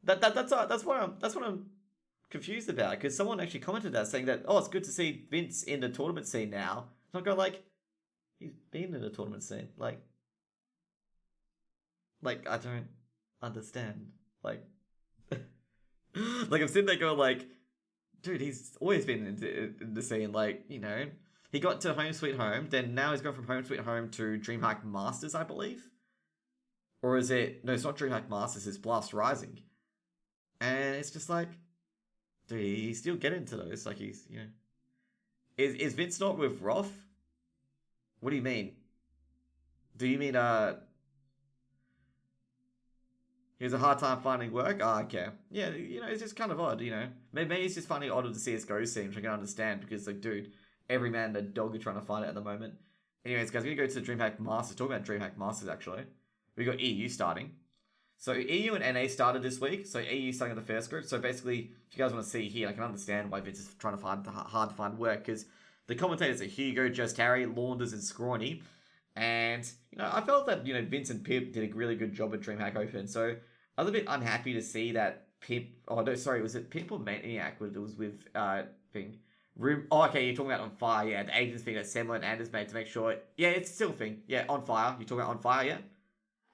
that's what I'm confused about, because someone actually commented that saying that, oh, it's good to see Vince in the tournament scene now. And I go like, he's been in the tournament scene, like I don't understand, like like I'm sitting there going like, dude, he's always been in the scene, like, you know, he got to Home Sweet Home, then now he's gone from Home Sweet Home to DreamHack Masters, I believe, or is it, no, it's not DreamHack Masters, it's Blast Rising, and it's just like, dude, he's still getting to those, like, he's, you know, is Vince not with Roth? What do you mean? Do you mean, he has a hard time finding work? Oh, okay. Yeah, you know, it's just kind of odd, you know. Maybe it's just finding it odd of the CSGO scene, which I can understand, because, like, dude, every man and a dog are trying to find it at the moment. Anyways, guys, we're going to go to the DreamHack Masters. Talk about DreamHack Masters, actually. We got EU starting. So, EU and NA started this week. So, EU starting in the first group. So, basically, if you guys want to see here, I can understand why Vince is trying to find hard to find work, because the commentators are Hugo, Just Harry, Launders, and Scrawny. And, you know, I felt that, you know, Vince and Pip did a really good job at DreamHack Open. So, I was a bit unhappy to see that Pip... Oh, no, sorry, was it Pip or Maniac? It was with, thing. Room... Oh, okay, you're talking about On Fire, yeah. The agents thing that Semler and Anders made to make sure... Yeah, it's still a thing. Yeah, On Fire. You're talking about On Fire, yeah?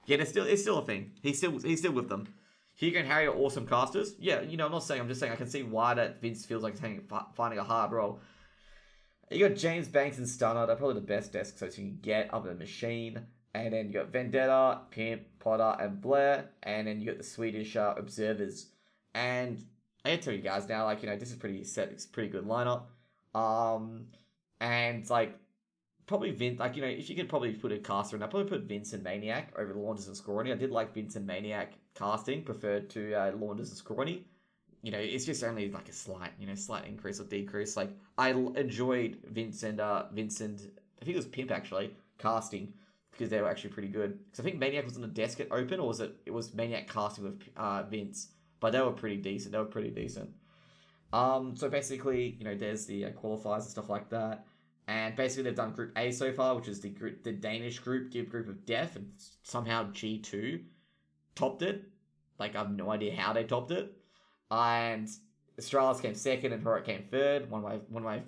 Yeah, it's still a thing. He's still with them. Hugo and Harry are awesome casters. Yeah, you know, I'm just saying I can see why that Vince feels like he's finding a hard role. You got James Banks and Stunner. They're probably the best desk so you can get other than Machine. And then you got Vendetta, Pimp, Potter, and Blair. And then you got the Swedish Observers. And I gotta tell you guys now, like, you know, this is pretty set. It's a pretty good lineup. And like, probably Vince, like, you know, if you could probably put a caster in, I'd probably put Vince and Maniac over Launders and Scrawny. I did like Vince and Maniac casting, preferred to Launders and Scrawny. You know, it's just only like a slight increase or decrease. Like, I enjoyed Vince and, I think it was Pimp actually, casting, because they were actually pretty good. Because I think Maniac was on the desk at Open, or it was Maniac casting with Vince. But they were pretty decent. So basically, you know, there's the qualifiers and stuff like that. And basically they've done Group A so far, which is the Danish group of Death, and somehow G2 topped it. Like, I have no idea how they topped it. And Astralis came second and Heroic came third. One of my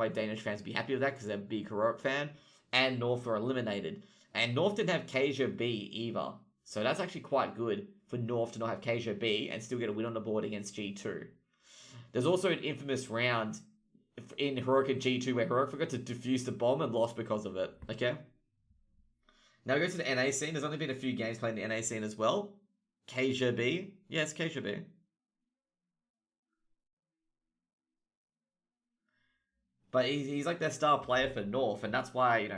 Danish fans would be happy with that because they're a big Heroic fan. And North were eliminated. And North didn't have Kasia B either. So that's actually quite good for North to not have Kasia B and still get a win on the board against G2. There's also an infamous round in Heroic and G2 where Heroic forgot to defuse the bomb and lost because of it. Okay? Now we go to the NA scene. There's only been a few games played in the NA scene as well. Kasia B. Yes, Kasia B. But he's like their star player for North, and that's why,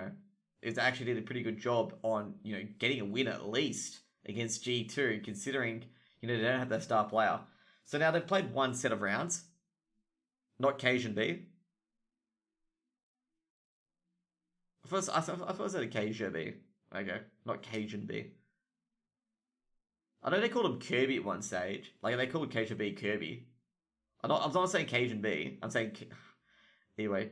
it's actually did a pretty good job on, getting a win at least against G2, considering, they don't have their star player. So now they've played one set of rounds, not Cajun B. First, I thought I said Cajun B. Okay, not Cajun B. I know they called him Kirby at one stage. Like, they called Cajun B Kirby. I'm not saying Cajun B. I'm saying... Anyway,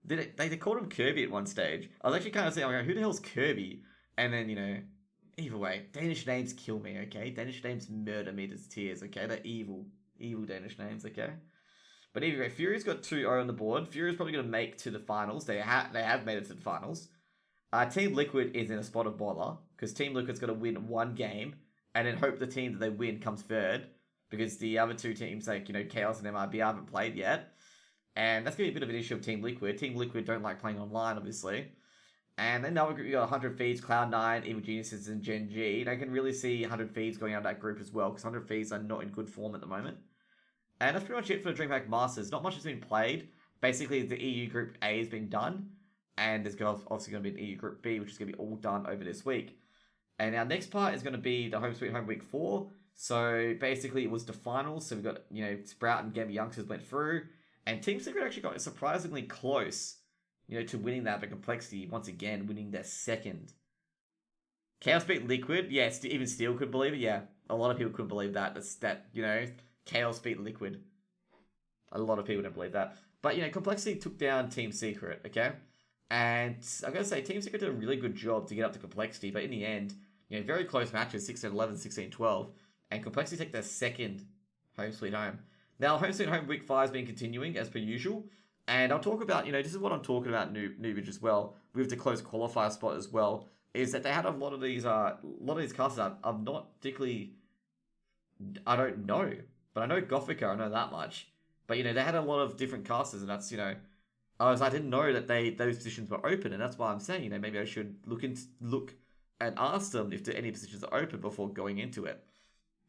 they called him Kirby at one stage. I was actually kind of saying, who the hell's Kirby? And then, either way, Danish names kill me, okay? Danish names murder me to tears, okay? They're evil Danish names, okay? But anyway, Fury's got 2-0 on the board. Fury's probably going to make to the finals. They have made it to the finals. Team Liquid is in a spot of bother, because Team Liquid's got to win one game, and then hope the team that they win comes third, because the other two teams, like, Chaos and MRB, haven't played yet. And that's going to be a bit of an issue of Team Liquid. Team Liquid don't like playing online, obviously. And then another group, you got 100 Thieves, Cloud9, Evil Geniuses, and Gen G. And I can really see 100 Thieves going out of that group as well, because 100 Thieves are not in good form at the moment. And that's pretty much it for the DreamHack Masters. Not much has been played. Basically, the EU Group A has been done. And there's obviously going to be an EU Group B, which is going to be all done over this week. And our next part is going to be the Home Sweet Home Week 4. So basically, it was the finals. So we've got, Sprout and Gamma Youngsters went through. And Team Secret actually got surprisingly close, to winning that, but Complexity, once again, winning their second. Chaos beat Liquid. Yeah, even Steel could believe it. Yeah, a lot of people couldn't believe that. Chaos beat Liquid. A lot of people didn't believe that. But, Complexity took down Team Secret, okay? And I'm going to say Team Secret did a really good job to get up to Complexity, but in the end, very close matches, 16-11, 16-12, and Complexity take their second Home Sweet Home. Now, Home Sweet Home Week 5 has been continuing, as per usual, and I'll talk about, this is what I'm talking about Newbridge as well, with the close qualifier spot as well, is that they had a lot of these casters I'm not particularly, I don't know, but I know Gothica, I know that much, but, they had a lot of different casters, and that's, I didn't know that those positions were open, and that's why I'm saying, maybe I should look and ask them if any positions are open before going into it.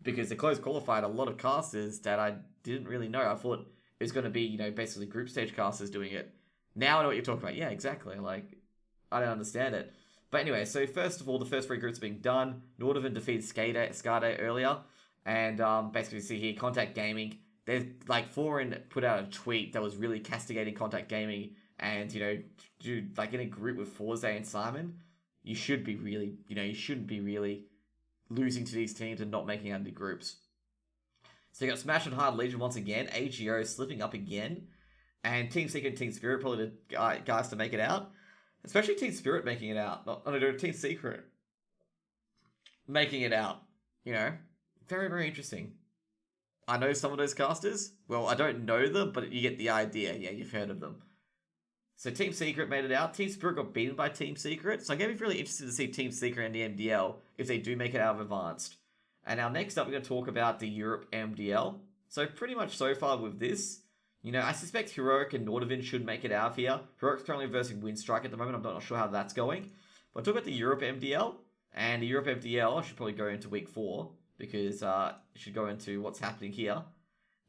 Because the closed qualified a lot of casters that I didn't really know. I thought it was going to be, basically group stage casters doing it. Now I know what you're talking about. Yeah, exactly. Like, I don't understand it. But anyway, so first of all, the first 3 groups are being done. Nordovan defeated Skade earlier. And basically, see here, Contact Gaming. There's, like, Foreign put out a tweet that was really castigating Contact Gaming. And, dude, like, in a group with Forze and Simon, you should be really, you shouldn't be really losing to these teams and not making out of the groups. So you got Smash and Hard Legion once again, AGO slipping up again, and Team Secret and Team Spirit probably the guys to make it out. Especially Team Spirit making it out. Team Secret making it out. Very, very interesting. I know some of those casters. Well, I don't know them, but you get the idea. Yeah, you've heard of them. So Team Secret made it out. Team Spirit got beaten by Team Secret. So I'm going to be really interested to see Team Secret and the MDL if they do make it out of Advanced. And now next up, we're going to talk about the Europe MDL. So pretty much so far with this, I suspect Heroic and Nordovan should make it out here. Heroic's currently versing Windstrike at the moment. I'm not sure how that's going. But talk about the Europe MDL. And the Europe MDL, I should probably go into week 4 because it should go into what's happening here.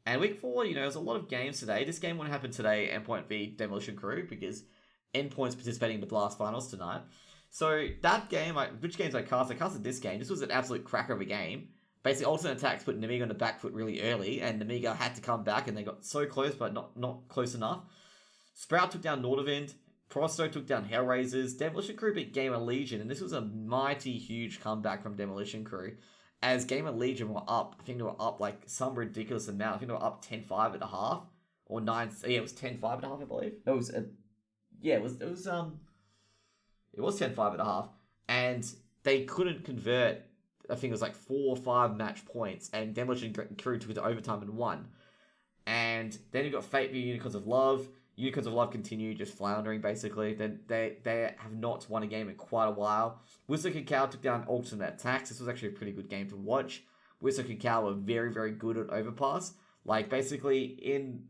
And week 4, there's a lot of games today. This game won't happen today, Endpoint v Demolition Crew, because Endpoint's participating in the Blast Finals tonight. So that game, which games I casted this game. This was an absolute cracker of a game. Basically, Alternate Attacks put Namiga on the back foot really early, and Namiga had to come back, and they got so close, but not close enough. Sprout took down Nordovan. Prosto took down Hellraisers. Demolition Crew beat Gamer Legion, and this was a mighty huge comeback from Demolition Crew. As Gamer Legion were up, I think they were up like some ridiculous amount. I think they were up 10-5 at the half. Or 9, yeah, it was 10-5 at the half, I believe. It was 10-5 at the half. And they couldn't convert, I think it was like 4 or 5 match points. And Demolition Crew took it to overtime and won. And then you got Fate v Unicorns of Love. Unicorns of Love continue just floundering, basically. They have not won a game in quite a while. Whistle Cacao took down Alternate Attacks. This was actually a pretty good game to watch. Whistle Cacao were very, very good at Overpass. Like, basically,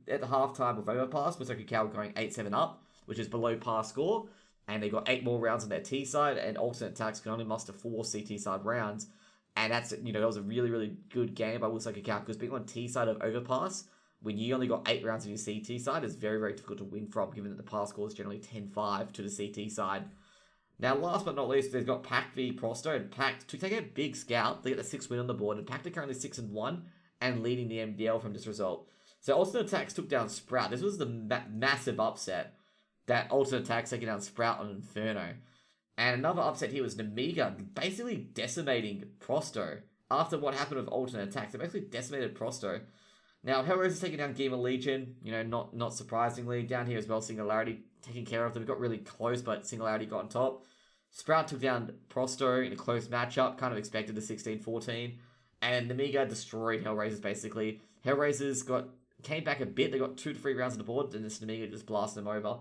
at the halftime of Overpass, Whistle Cacao were going 8-7 up, which is below par score. And they got 8 more rounds on their T side, and Alternate Attacks can only muster 4 CT side rounds. And that's, that was a really, really good game by Whistle Cacao, because being on T side of Overpass when you only got 8 rounds on your CT side, it's very, very difficult to win from, given that the pass score is generally 10-5 to the CT side. Now, last but not least, they've got Pact v Prosto, and Pact, to take a big scout, they get the 6th win on the board, and Pact are currently 6-1, and leading the MDL from this result. So Alternate Attacks took down Sprout. This was the massive upset, that Alternate Attacks taking down Sprout on Inferno. And another upset here was Namiga basically decimating Prosto. After what happened with Alternate Attacks, they basically decimated Prosto. Now, Hellraiser is taking down Gamer Legion, not surprisingly. Down here as well, Singularity taking care of them. Got really close, but Singularity got on top. Sprout took down Prosto in a close matchup, kind of expected the 16-14. And Namiga destroyed Hellraisers, basically. Hellraisers came back a bit. They got 2 to 3 rounds on the board, and this Namiga just blasted them over.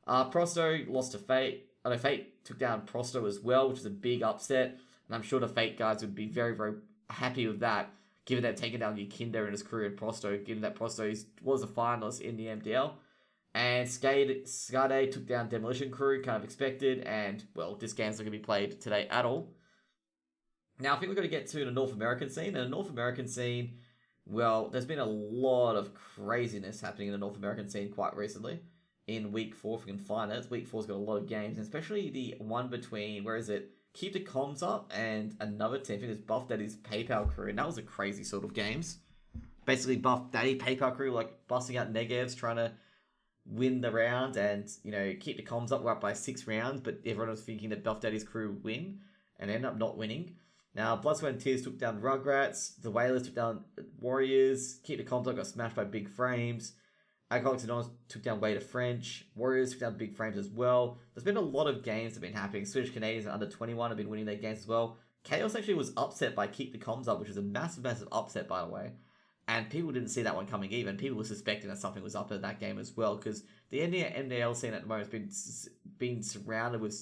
Prosto lost to Fate. Fate took down Prosto as well, which is a big upset. And I'm sure the Fate guys would be very, very happy with that, given they've taken down Yukinder and his career at Prosto, given that Prosto was a finalist in the MDL. And Skade took down Demolition Crew, kind of expected, and, well, this game's not going to be played today at all. Now, I think we're going to get to the North American scene, and the North American scene, well, there's been a lot of craziness happening in the North American scene quite recently. In Week 4, if we can find it. Week 4's got a lot of games, and especially the one between, Keep the Comms Up and another team. I think it's Buff Daddy's PayPal crew, and that was a crazy sort of games. Basically, Buff Daddy, PayPal crew, busting out negatives, trying to win the round, and, Keep the Comms Up, we're up by 6 rounds, but everyone was thinking that Buff Daddy's crew would win, and ended up not winning. Now, Blood, Sweat, and Tears took down Rugrats, the Whalers took down Warriors, Keep the Comms Up got smashed by Big Frames, Alcoholics Anonymous took down Way to French. Warriors took down Big Frames as well. There's been a lot of games that have been happening. Swedish Canadians under 21 have been winning their games as well. Chaos actually was upset by Keep the Comms Up, which is a massive, massive upset, by the way. And people didn't see that one coming even. People were suspecting that something was up in that game as well, because the MDL scene at the moment has been surrounded with,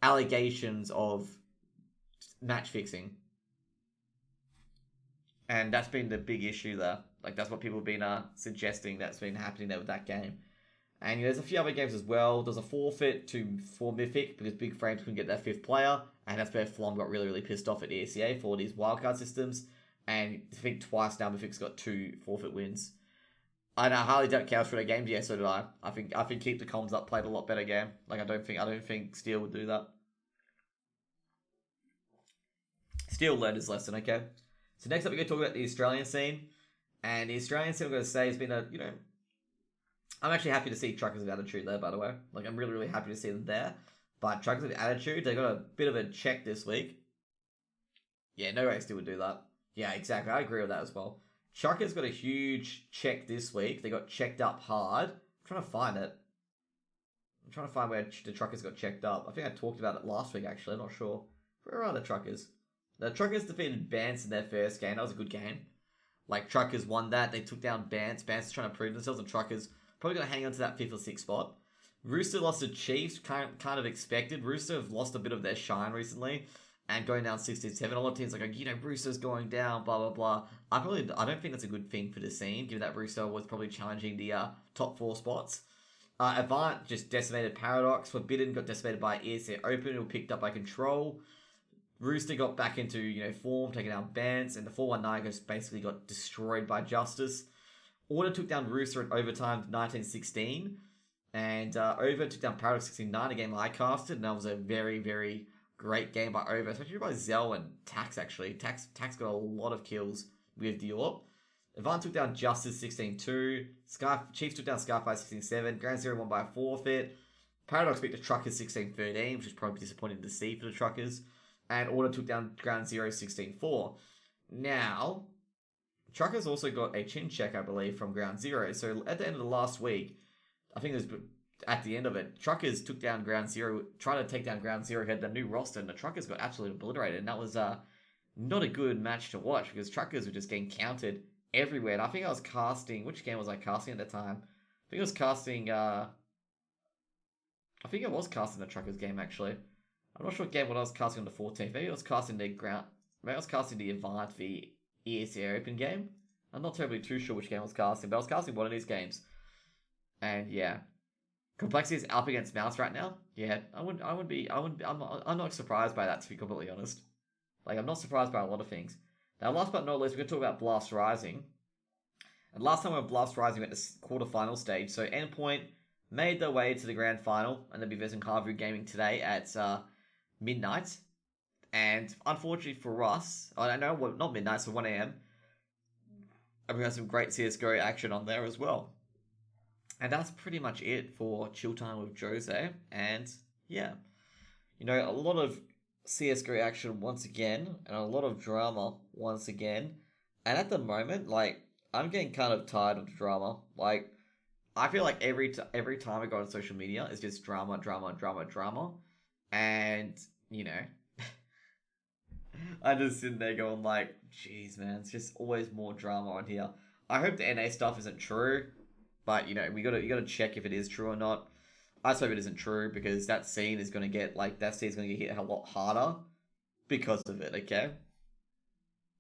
allegations of match fixing. And that's been the big issue there. That's what people have been suggesting that's been happening there with that game. And there's a few other games as well. There's a forfeit for Mythic because Big Frames couldn't get their 5th player. And that's where Flom got really, really pissed off at ESEA for these wildcard systems. And I think twice now Mythic's got 2 forfeit wins. I hardly doubt Chaos for their games. Yeah, so did I. I think Keep the Comms Up played a lot better game. I don't think Steel would do that. Steel learned his lesson, okay? So next up, we're going to talk about the Australian scene. And the Australian scene, I'm going to say, has been I'm actually happy to see Truckers of Attitude there, by the way. I'm really, really happy to see them there. But Truckers of Attitude, they got a bit of a check this week. Yeah, no way Steel would do that. Yeah, exactly. I agree with that as well. Truckers got a huge check this week. They got checked up hard. I'm trying to find it. I'm trying to find where the Truckers got checked up. I think I talked about it last week, actually. I'm not sure. Where are the Truckers? The Truckers defeated Bance in their first game. That was a good game. Truckers won that. They took down Bance. Bance is trying to prove themselves, and Truckers probably going to hang on to that 5th or 6th spot. Rooster lost to Chiefs, kind of expected. Rooster have lost a bit of their shine recently, and going down 16-7. A lot of teams Rooster's going down, blah, blah, blah. I don't think that's a good thing for the scene, given that Rooster was probably challenging the top 4 spots. Avant just decimated Paradox. Forbidden got decimated by ESA Open, who picked up by Control. Rooster got back into, form, taking down Bance, and the 419 just basically got destroyed by Justice. Order took down Rooster in overtime 19-16, and Over took down Paradox 16-9, a game I casted, and that was a very, very great game by Over, especially by Zell and Tax, actually. Tax got a lot of kills with Dior. Avant took down Justice 16-2, Chiefs took down Skyfire 16-7, Ground Zero won by a forfeit, Paradox beat the Truckers 16-13, which is probably disappointing to see for the Truckers. And Order took down Ground Zero 16-4. Now, Truckers also got a chin check, I believe, from Ground Zero. So at the end of the last week, I think it was at the end of it, Truckers took down Ground Zero, tried to take down Ground Zero, had the new roster, and the Truckers got absolutely obliterated. And that was not a good match to watch because Truckers were just getting counted everywhere. And I think I was casting, which game was I casting at the time? I think I was casting, the Truckers game, actually. I'm not sure what game I was casting on the 14th. Maybe I was casting the Avant v ESA Open game. I'm not terribly too sure which game I was casting, but I was casting one of these games. And yeah. Complexity is up against Mouse right now. Yeah, I'm not surprised by that, to be completely honest. I'm not surprised by a lot of things. Now, last but not least, we're going to talk about Blast Rising. And last time when Blast Rising went to quarterfinal stage, so Endpoint made their way to the grand final, and they'll be visiting Harvard Gaming today at midnight. And unfortunately for us, I don't know, well, not midnight, so 1 a.m. And we have some great CSGO action on there as well. And that's pretty much it for Chilltime with Jose. And yeah, you know, a lot of CSGO action once again, and a lot of drama once again. And at the moment, like, I'm getting kind of tired of the drama. Like, I feel like every time I go on social media, it's just drama, drama, drama, drama. And, you know, I just sitting there going like, jeez, man, it's just always more drama on here. I hope the NA stuff isn't true, but you know, you gotta check if it is true or not. I just hope it isn't true because that scene is gonna get hit a lot harder because of it. Okay.